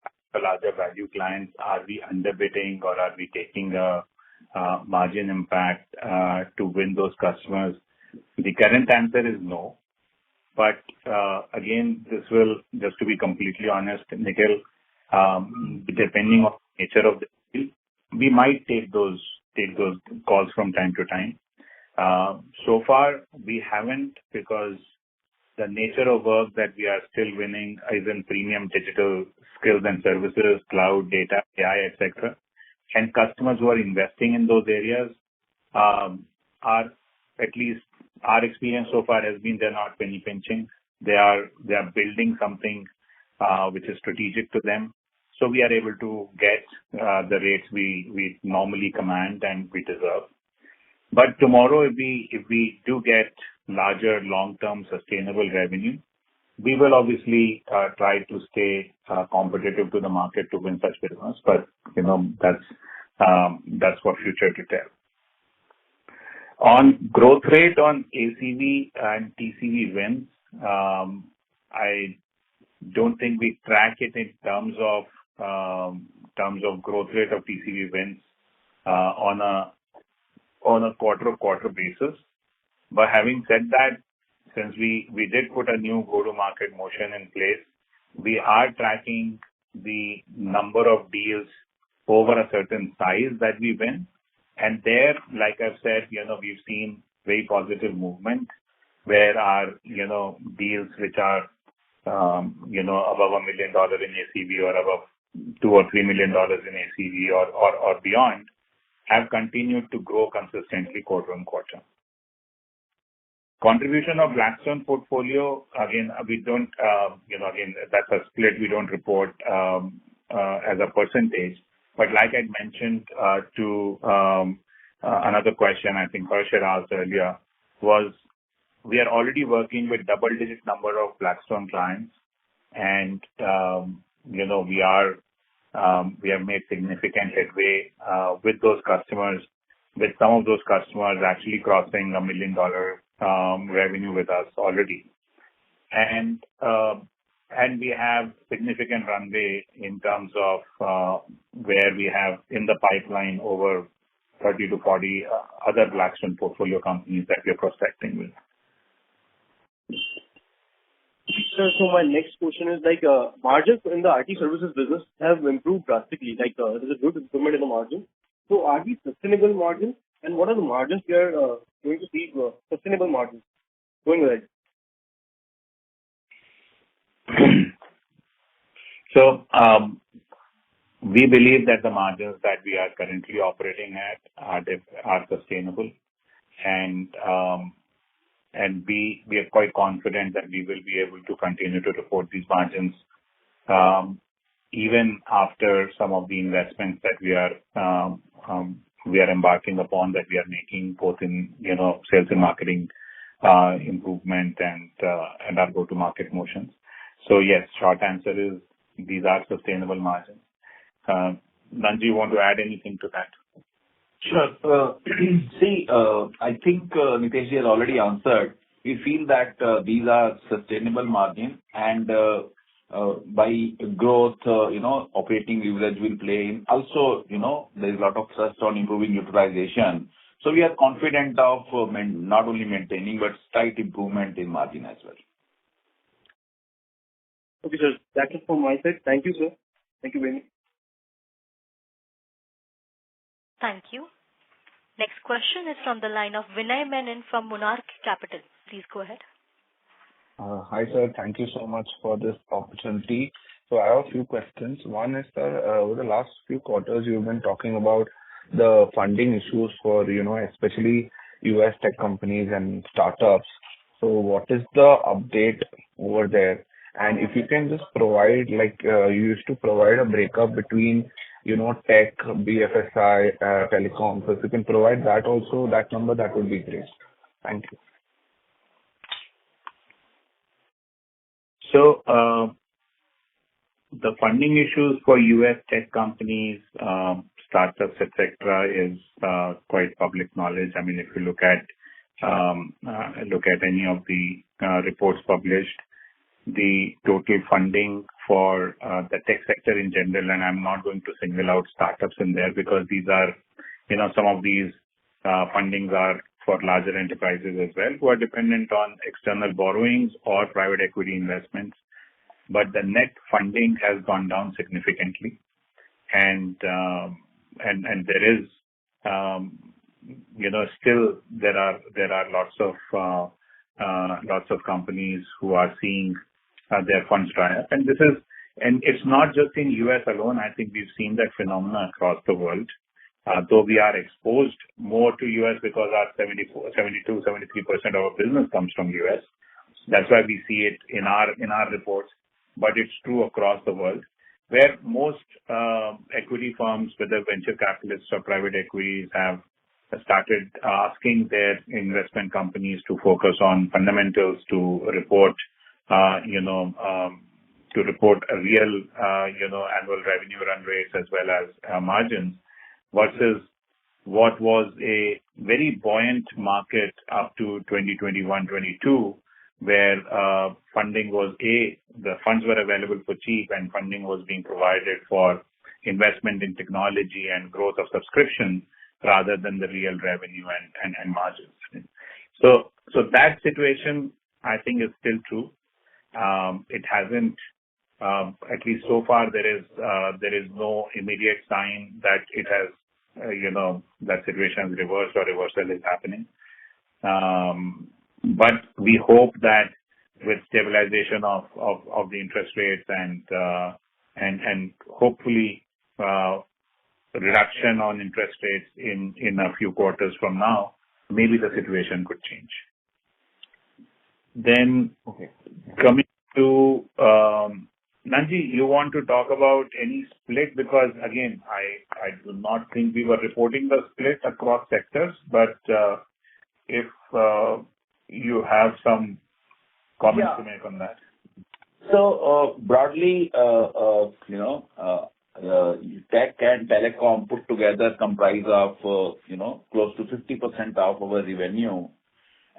value clients, are we underbidding or are we taking a margin impact to win those customers? The current answer is no. But again, this will, just to be completely honest, Nikhil, depending on the nature of the deal, we might take those calls from time to time. So far, we haven't, because the nature of work that we are still winning is in premium digital skills and services, cloud, data, AI, etc. And customers who are investing in those areas are, at least our experience so far has been, they're not penny pinching. They are building something which is strategic to them. So we are able to get the rates we normally command and we deserve. But tomorrow, if we do get larger, long-term, sustainable revenue, we will obviously try to stay competitive to the market to win such business. But that's for future to tell. On growth rate on ACV and TCV wins, I don't think we track it in terms of terms of growth rate of TCV wins on a quarter-to-quarter basis. But having said that, since we did put a new go-to-market motion in place, we are tracking the number of deals over a certain size that we win. And there, like I've said, we've seen very positive movement where our, deals which are, above $1 million in ACV or above $2 or $3 million in ACV or beyond have continued to grow consistently quarter on quarter. Contribution of Blackstone portfolio, again, we don't, again, that's a split we don't report as a percentage. But like I mentioned to another question I think Harsh had asked earlier, was we are already working with double-digit number of Blackstone clients, and we have made significant headway with those customers. With some of those customers actually crossing $1 million revenue with us already, and we have significant runway in terms of where we have in the pipeline over 30 to 40 other Blackstone portfolio companies that we are prospecting with. Sir, so my next question is margins in the IT services business have improved drastically. There's a good improvement in the margin. So are these sustainable margins? And what are the margins we are going to see sustainable margins going ahead? So we believe that the margins that we are currently operating at are sustainable, and we are quite confident that we will be able to continue to report these margins even after some of the investments that we are embarking upon, that we are making both in sales and marketing improvement and our go-to-market motions. So yes, short answer is these are sustainable margins. Nanji, you want to add anything to that? Sure. See, I think Nitesh has already answered. We feel that these are sustainable margins, and by growth, operating leverage will play in. Also, there is a lot of thrust on improving utilization. So we are confident of not only maintaining but slight improvement in margin as well. Okay, sir. That's it from my side. Thank you, sir. Thank you very much. Thank you. Next question is from the line of Vinay Menon from Monarch Capital. Please go ahead. Hi, sir. Thank you so much for this opportunity. So I have a few questions. One is, sir, over the last few quarters, you've been talking about the funding issues for, especially US tech companies and startups. So what is the update over there? And if you can just provide, you used to provide a breakup between, tech, BFSI, telecom. So if you can provide that also, that number, that would be great. Thank you. So the funding issues for US tech companies, startups, etc., is quite public knowledge. I mean, if you look at any of the reports published, the total funding for the tech sector in general, and I'm not going to single out startups in there because these are, some of these fundings are for larger enterprises as well who are dependent on external borrowings or private equity investments. But the net funding has gone down significantly, and there is, still there are lots of companies who are seeing their funds dry up, and it's not just in US alone. I think we've seen that phenomena across the world. Though we are exposed more to US because our 73% of our business comes from US. That's why we see it in our reports. But it's true across the world, where most equity firms, whether venture capitalists or private equities, have started asking their investment companies to focus on fundamentals, to report, to report a real, annual revenue run rates as well as margins, versus what was a very buoyant market up to 2021-22, where funding was the funds were available for cheap and funding was being provided for investment in technology and growth of subscription rather than the real revenue and margins. So that situation, I think, is still true. It hasn't, at least so far, there is no immediate sign that it has, that situation is reversed or reversal is happening. But we hope that with stabilization of the interest rates and hopefully reduction on interest rates in a few quarters from now, maybe the situation could change. Then coming to Nanji, you want to talk about any split? Because again, I do not think we were reporting the split across sectors, but if you have some comments to make on that. So broadly, tech and telecom put together comprise of close to 50% of our revenue,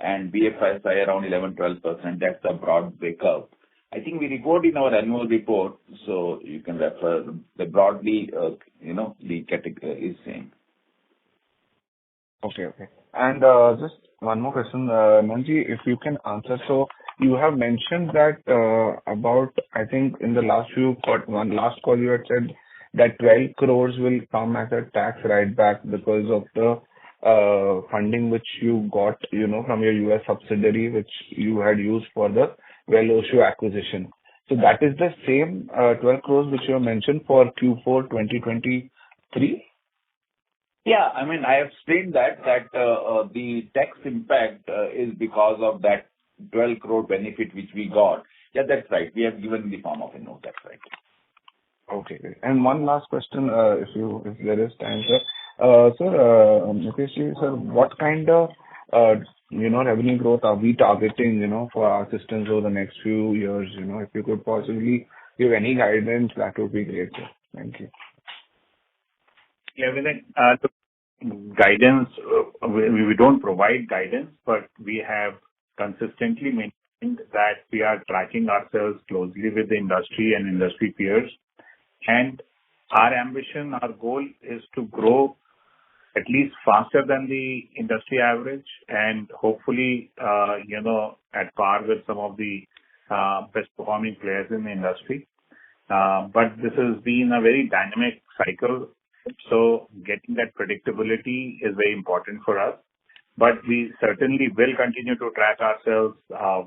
and BFSI around 11-12%. That's the broad breakup. I think we report in our annual report, so you can refer. The broadly, the category is same. Okay. And just one more question, Nanji, if you can answer. So you have mentioned that about, I think in the last last call you had said that 12 crores will come as a tax write back because of the funding which you got, from your US subsidiary, which you had used for the Velosio acquisition. So that is the same 12 crores which you have mentioned for Q4 2023? Yeah, I mean, I have explained that the tax impact is because of that 12 crore benefit which we got. Yeah, that's right. We have given in the form of a note. That's right. Okay. And one last question, if there is time, sir. Sir, Mukesh, sir, what kind of revenue growth are we targeting, for our systems over the next few years? If you could possibly give any guidance, that would be great, sir. Thank you. Yeah, guidance, we don't provide guidance, but we have consistently maintained that we are tracking ourselves closely with the industry and industry peers. And our ambition, our goal is to grow at least faster than the industry average and hopefully, at par with some of the best performing players in the industry. But this has been a very dynamic cycle. So getting that predictability is very important for us. But we certainly will continue to track ourselves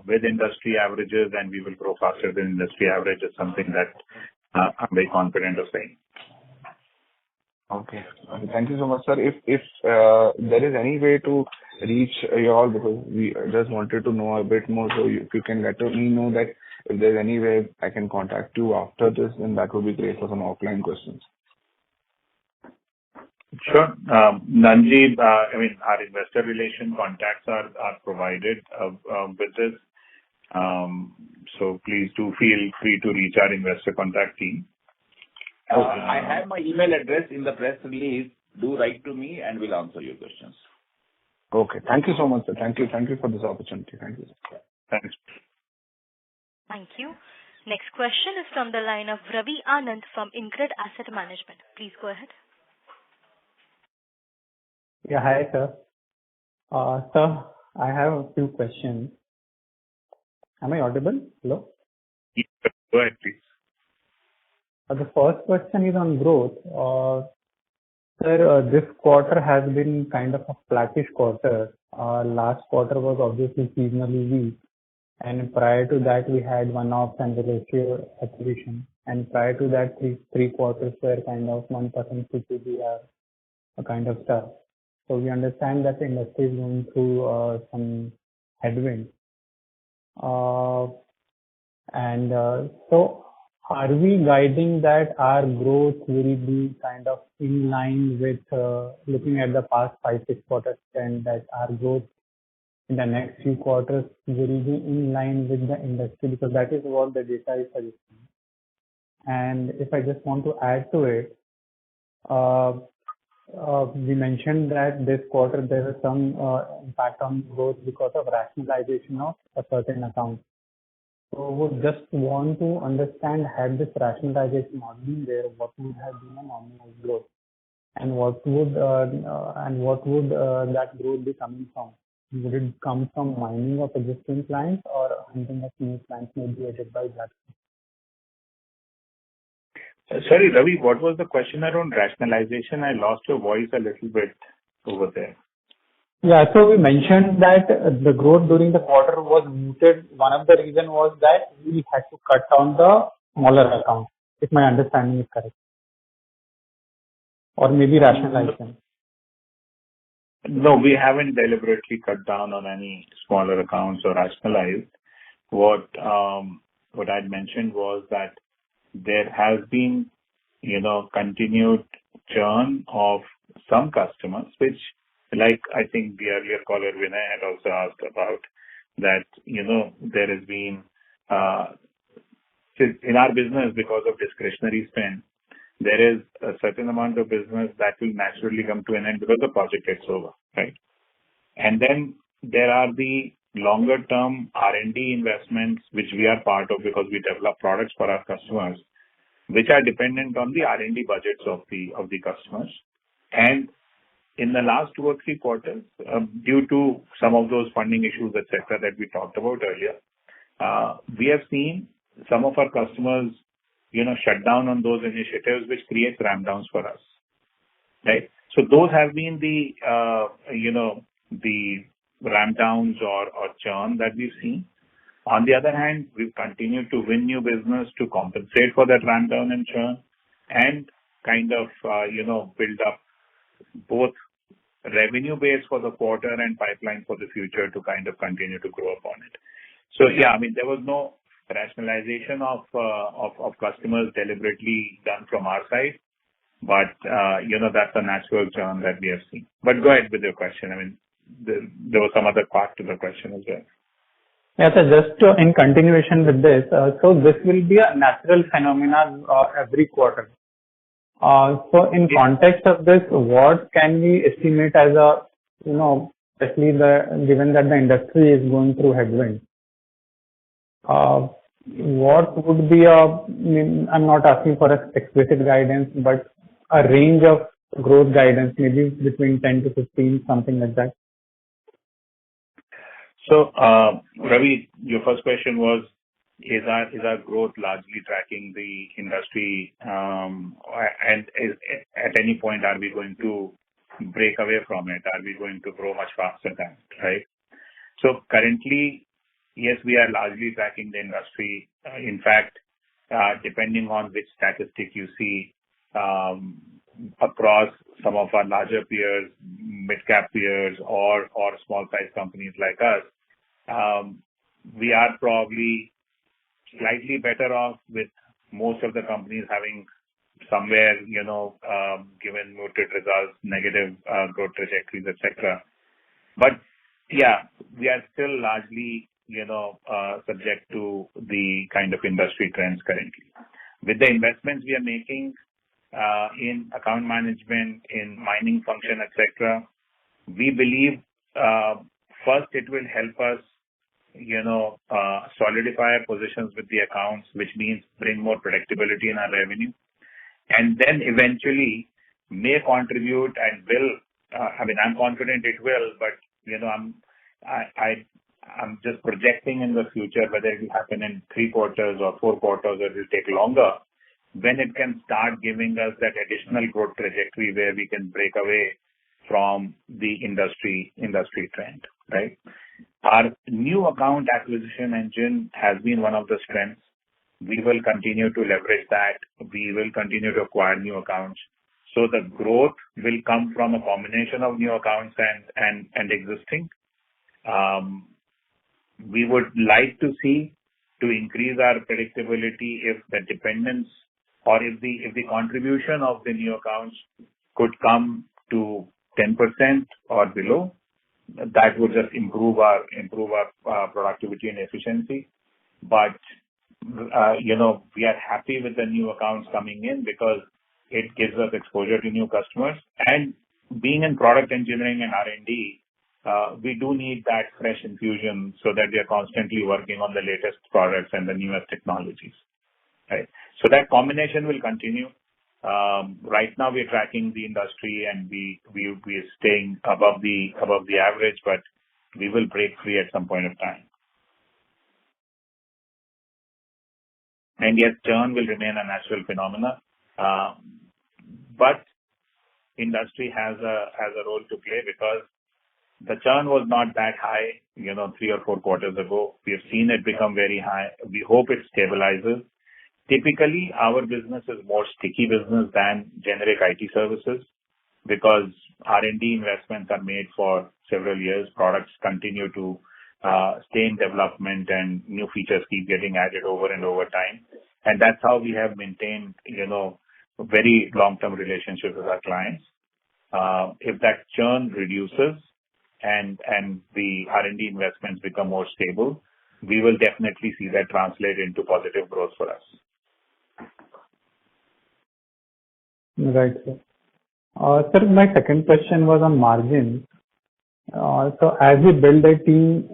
with industry averages, and we will grow faster than industry average. Is something that I'm very confident of saying. Okay. Thank you so much, sir. If there is any way to reach you all, because we just wanted to know a bit more, so if you can let me know that if there's any way I can contact you after this, then that would be great for some offline questions. Sure. Nanji, our investor relation contacts are provided with this. So please do feel free to reach our investor contact team. I have my email address in the press release. Do write to me and we'll answer your questions. Okay. Thank you so much, sir. Thank you for this opportunity. Thank you. Thanks. Thank you. Next question is from the line of Ravi Anand from InCred Asset Management. Please go ahead. Yeah, hi, sir. Sir, I have a few questions. Am I audible? Hello? Yes, go ahead, please. The first question is on growth. Sir, this quarter has been kind of a flattish quarter. Last quarter was obviously seasonally weak. And prior to that, we had one-off and Velosio acquisition. And prior to that, three quarters were kind of 1% CPGR kind of stuff. So we understand that the industry is going through some headwinds. So are we guiding that our growth will be kind of in line with looking at the past 5-6 quarters, and that our growth in the next few quarters will be in line with the industry, because that is what the data is suggesting. And if I just want to add to it, we mentioned that this quarter there was some impact on growth because of rationalization of a certain account. So would just want to understand, had this rationalization not been there, what would have been a normalized growth? And what would that growth be coming from? Would it come from mining of existing clients or hunting of new clients may be added by that? Sorry, Ravi, what was the question around rationalization? I lost your voice a little bit over there. Yeah, so we mentioned that the growth during the quarter was muted. One of the reason was that we had to cut down the smaller accounts, if my understanding is correct. Or maybe rationalize them. No, we haven't deliberately cut down on any smaller accounts or rationalized. What I'd mentioned was that there has been, continued churn of some customers, which, like I think the earlier caller Vinay had also asked about, that, there has been, in our business, because of discretionary spend, there is a certain amount of business that will naturally come to an end because the project gets over, right? And then there are the longer term R&D investments, which we are part of because we develop products for our customers, which are dependent on the R&D budgets of the customers. And in the last 2 or 3 quarters, due to some of those funding issues, etc., that we talked about earlier, we have seen some of our customers, shut down on those initiatives, which creates ramp downs for us, right? So those have been the, the ramp downs or churn that we've seen. On the other hand, we've continued to win new business to compensate for that ramp down and churn and kind of, build up both revenue base for the quarter and pipeline for the future to kind of continue to grow upon it. So yeah, I mean, there was no rationalization of customers deliberately done from our side, but, that's a natural churn that we have seen. But go ahead with your question. I mean, there was some other part to the question as well. Yeah, so just in continuation with this, so this will be a natural phenomenon every quarter. So in context of this, what can we estimate as a, especially given that the industry is going through headwinds, what would be I'm not asking for a explicit guidance, but a range of growth guidance, maybe between 10 to 15, something like that? So, Ravi, your first question was, is our growth largely tracking the industry, and at any point are we going to break away from it? Are we going to grow much faster than it, right? So currently, yes, we are largely tracking the industry. In fact, depending on which statistic you see, across some of our larger peers, mid-cap peers, or small-size companies like us, we are probably slightly better off with most of the companies having somewhere, given muted results, negative growth trajectories, etc. But yeah, we are still largely, subject to the kind of industry trends currently. With the investments we are making in account management, in mining function, etc., we believe first it will help us, solidify our positions with the accounts, which means bring more predictability in our revenue, and then eventually may contribute and will. I'm confident it will, but I'm just projecting in the future whether it will happen in 3 quarters or 4 quarters, or it will take longer, when it can start giving us that additional growth trajectory where we can break away from the industry trend, right? Our new account acquisition engine has been one of the strengths. We will continue to leverage that. We will continue to acquire new accounts. So the growth will come from a combination of new accounts and existing. We would like to see to increase our predictability if the dependence or if the contribution of the new accounts could come to 10% or below. That would just improve our productivity and efficiency. But we are happy with the new accounts coming in because it gives us exposure to new customers, and being in product engineering and R&D, we do need that fresh infusion so that we are constantly working on the latest products and the newest technologies, right? So that combination will continue. Right now we're tracking the industry and we're staying above the average, but we will break free at some point of time. And yes, churn will remain a natural phenomena, but industry has a role to play because the churn was not that high, 3 or 4 quarters ago. We have seen it become very high. We hope it stabilizes. Typically, our business is more sticky business than generic IT services because R&D investments are made for several years. Products continue to stay in development and new features keep getting added over and over time. And that's how we have maintained, very long-term relationships with our clients. If that churn reduces and the R&D investments become more stable, we will definitely see that translate into positive growth for us. Right, sir. Sir, my second question was on margins. So as we build a team,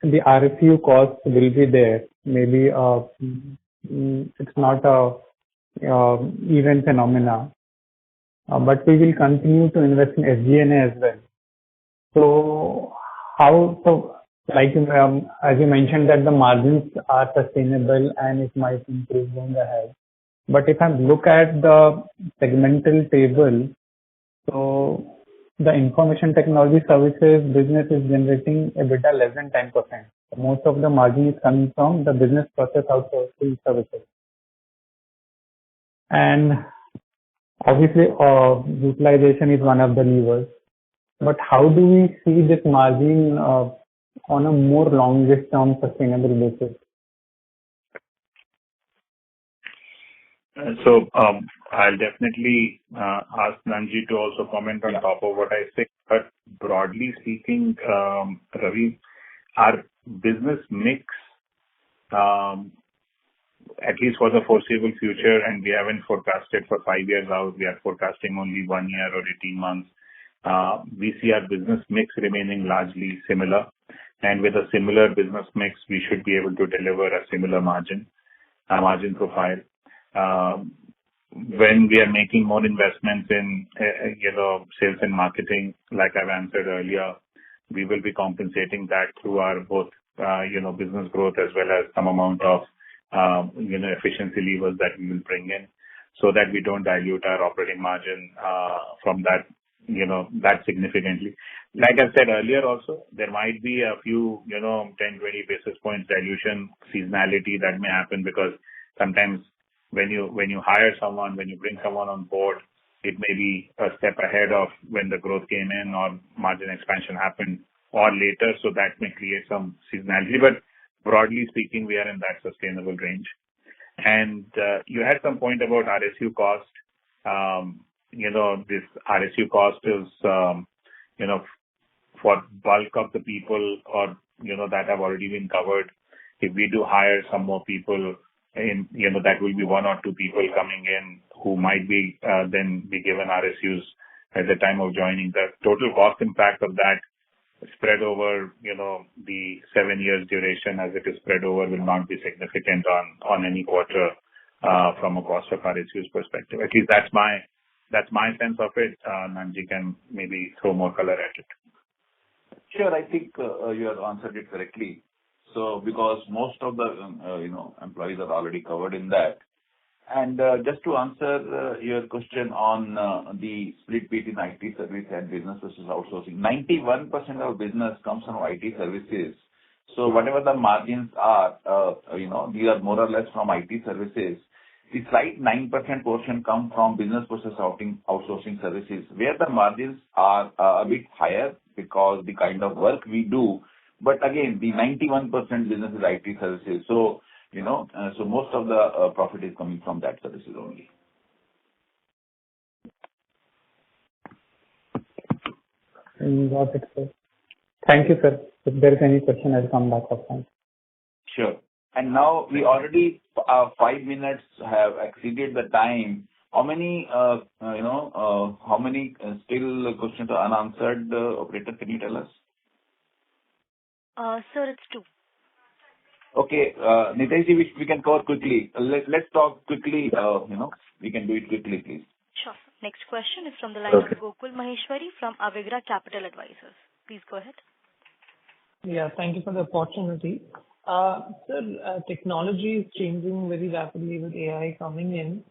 the RSU cost will be there. Maybe it's not a event phenomena, but we will continue to invest in SG&A as well. So like as you mentioned that the margins are sustainable and it might improve going ahead. But if I look at the segmental table, so the information technology services business is generating EBITDA less than 10%. Most of the margin is coming from the business process outsourcing services. And obviously, utilization is one of the levers. But how do we see this margin on a more longest term sustainable basis? So I'll definitely ask Nanji to also comment on top of what I say. But broadly speaking, Ravi, our business mix, at least for the foreseeable future, and we haven't forecasted for 5 years out, we are forecasting only 1 year or 18 months. We see our business mix remaining largely similar. And with a similar business mix, we should be able to deliver a similar margin profile. When we are making more investments in, sales and marketing, like I've answered earlier, we will be compensating that through our both, business growth as well as some amount of, efficiency levers that we will bring in so that we don't dilute our operating margin, from that, that significantly. Like I said earlier also, there might be a few, 10, 20 basis points dilution seasonality that may happen because sometimes when you hire someone, when you bring someone on board, it may be a step ahead of when the growth came in or margin expansion happened or later. So that may create some seasonality. But broadly speaking, we are in that sustainable range. And you had some point about RSU cost. This RSU cost is, for bulk of the people or, that have already been covered. If we do hire some more people, that will be 1 or 2 people coming in who might be then be given RSUs at the time of joining. The total cost impact of that spread over, the 7 years duration as it is spread over will not be significant on any quarter from a cost of RSUs perspective. At least that's my sense of it. Nanji can maybe throw more color at it. Sure, I think you have answered it correctly. So because most of the employees are already covered in that. And just to answer your question on the split between IT service and business versus outsourcing, 91% of business comes from IT services. So whatever the margins are, these are more or less from IT services. The slight 9% portion come from business process outsourcing services, where the margins are a bit higher because the kind of work we do. But again, the 91% business is IT services. So, so most of the profit is coming from that services only. Got it, sir. Thank you, sir. If there is any question, I'll come back up front. Sure. And now we already 5 minutes have exceeded the time How many, still questions are unanswered, operator, can you tell us? Sir, it's 2. Okay, Nitesh, we can cover quickly. Let's talk quickly, we can do it quickly, please. Sure. Next question is from the line of Gokul Maheshwari from Avigra Capital Advisors. Please go ahead. Yeah, thank you for the opportunity. Sir, technology is changing very rapidly with AI coming in.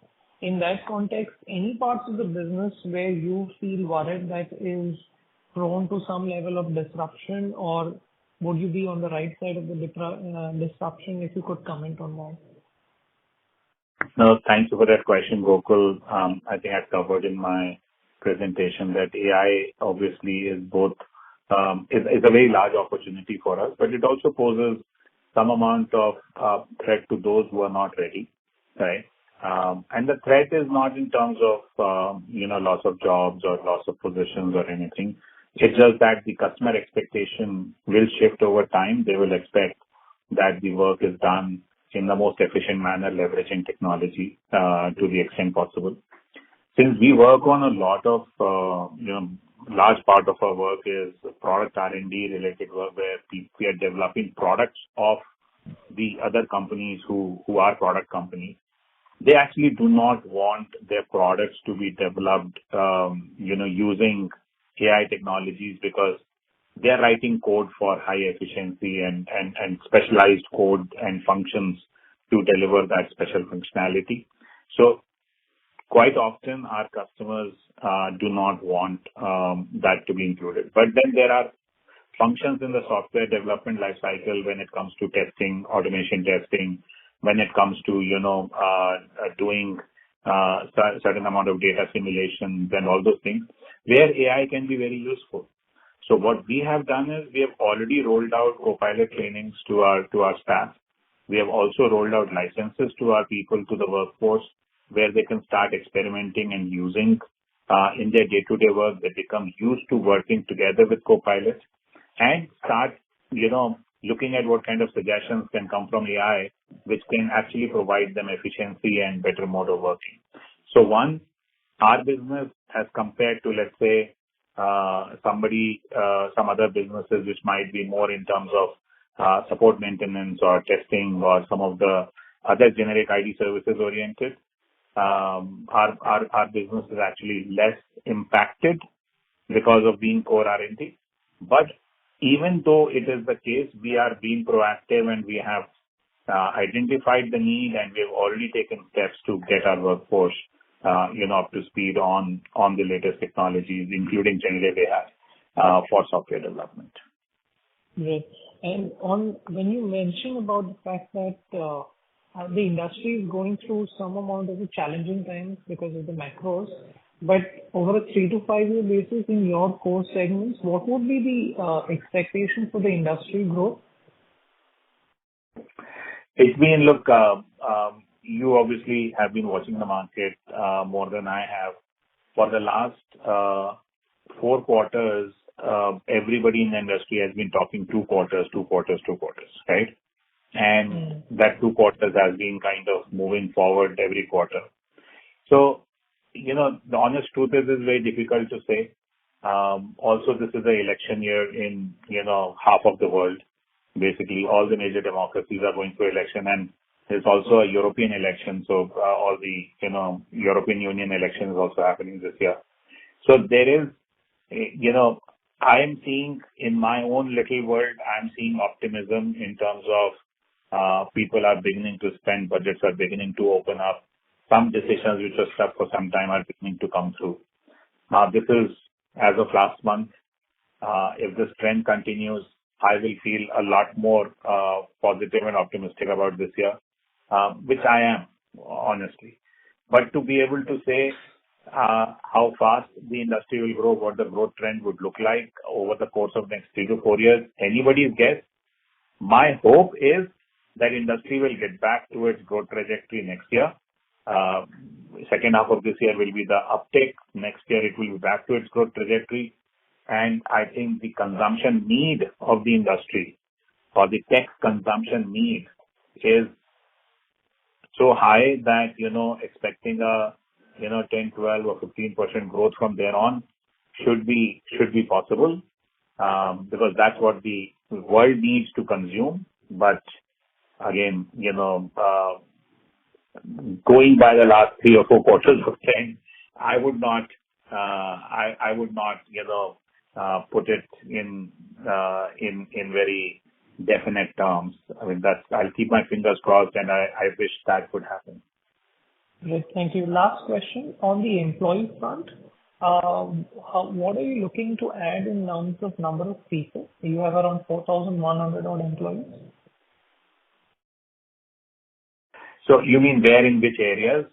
In that context, any parts of the business where you feel worried that is prone to some level of disruption, or would you be on the right side of the disruption? If you could comment on that. No, thank you for that question, Gokul. I think I covered in my presentation that AI obviously is both is a very large opportunity for us, but it also poses some amount of threat to those who are not ready, right? And the threat is not in terms of loss of jobs or loss of positions or anything. It's just that the customer expectation will shift over time. They will expect that the work is done in the most efficient manner, leveraging technology to the extent possible. Since we work on a lot of, large part of our work is product R&D related work where we are developing products of the other companies who are product companies. They actually do not want their products to be developed, using AI technologies because they are writing code for high efficiency and specialized code and functions to deliver that special functionality. So quite often our customers do not want that to be included. But then there are functions in the software development lifecycle when it comes to testing, automation testing, when it comes to, doing certain amount of data simulations and all those things where AI can be very useful. So what we have done is we have already rolled out Copilot trainings to our staff. We have also rolled out licenses to our people, to the workforce, where they can start experimenting and using in their day-to-day work. They become used to working together with Copilot and start, looking at what kind of suggestions can come from AI, which can actually provide them efficiency and better mode of working. So one, our business as compared to, let's say, some other businesses which might be more in terms of support maintenance or testing or some of the other generic ID services oriented, our business is actually less impacted because of being core R&D. But even though it is the case, we are being proactive and we have identified the need and we have already taken steps to get our workforce, up to speed on the latest technologies, including generative AI for software development. Great. And when you mention about the fact that the industry is going through some amount of a challenging times because of the macros, but over a 3 to 5 year basis in your core segments, what would be the expectation for the industry growth? It's been, look, you obviously have been watching the market more than I have. For the last 4 quarters, everybody in the industry has been talking 2 quarters, right? And that 2 quarters has been kind of moving forward every quarter. So, the honest truth is it's very difficult to say. Also, this is an election year in, half of the world. Basically, all the major democracies are going through election, and there's also a European election. So, all the, European Union election is also happening this year. So there is, I am seeing in my own little world, I'm seeing optimism in terms of people are beginning to spend, budgets are beginning to open up. Some decisions which were stuck for some time are beginning to come through. Now, this is as of last month. If this trend continues, I will feel a lot more positive and optimistic about this year, which I am, honestly. But to be able to say how fast the industry will grow, what the growth trend would look like over the course of next 3 to 4 years, anybody's guess. My hope is that industry will get back to its growth trajectory next year. Second half of this year will be the uptake. Next year it will be back to its growth trajectory. And I think the consumption need of the industry or the tech consumption need is so high that, expecting a 10, 12 or 15% growth from there on should be possible, because that's what the world needs to consume. But again, going by the last 3 or 4 quarters of trend, I would not, put it in very definite terms. I mean, I'll keep my fingers crossed, and I wish that would happen. Great. Thank you. Last question. On the employee front, what are you looking to add in terms of number of people? You have around 4,100 odd employees. So you mean where, in which areas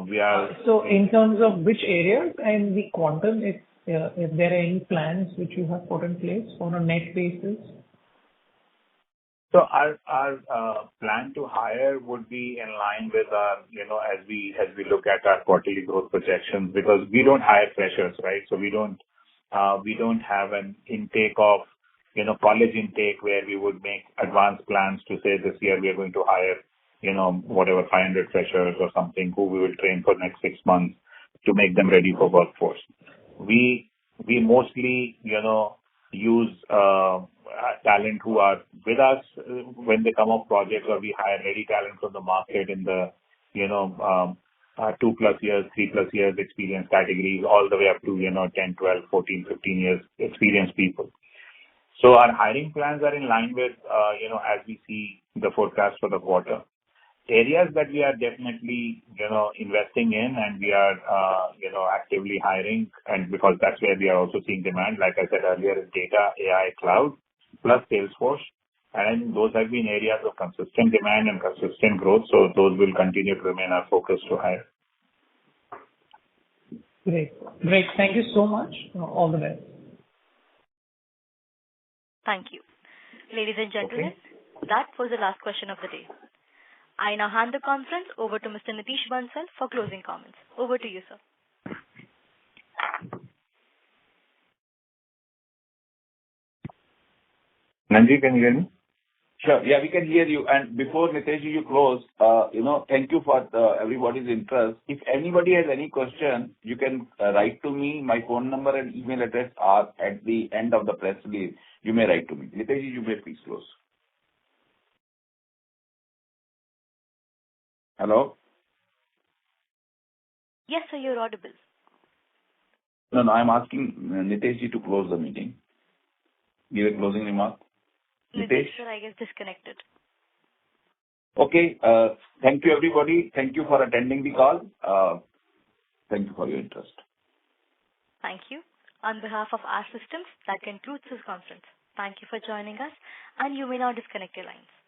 we are? So in terms of which areas and the quantum, if there are any plans which you have put in place on a net basis? So our plan to hire would be in line with our, as we look at our quarterly growth projections, because we don't hire freshers, right? So we don't have an intake of, college intake where we would make advanced plans to say this year we are going to hire, whatever 500 freshers or something who we will train for next 6 months to make them ready for workforce. We mostly, use talent who are with us when they come off projects, or we hire ready talent from the market in the 2+ years, 3+ years experience categories, all the way up to 10, 12, 14, 15 years experienced people. So our hiring plans are in line with as we see the forecast for the quarter. Areas that we are definitely investing in, and we are actively hiring, and because that's where we are also seeing demand, like I said earlier, is data, AI, cloud, plus Salesforce, and those have been areas of consistent demand and consistent growth. So those will continue to remain our focus to hire. Great. Thank you so much. All the best. Thank you. Ladies and gentlemen, that was the last question of the day. I now hand the conference over to Mr. Nitish Bansal for closing comments. Over to you, sir. Nanji, can you hear me? Sure. Yeah, we can hear you. And before Nitesh, you close, thank you for everybody's interest. If anybody has any question, you can write to me. My phone number and email address are at the end of the press release. You may write to me. Nitesh, you may please close. Hello? Yes, sir, you're audible. No, I'm asking Nitesh to close the meeting. Give a closing remark. Nitesh? Sir, I guess disconnected. Okay. Thank you, everybody. Thank you for attending the call. Thank you for your interest. Thank you. On behalf of our systems, that concludes this conference. Thank you for joining us, and you may now disconnect your lines.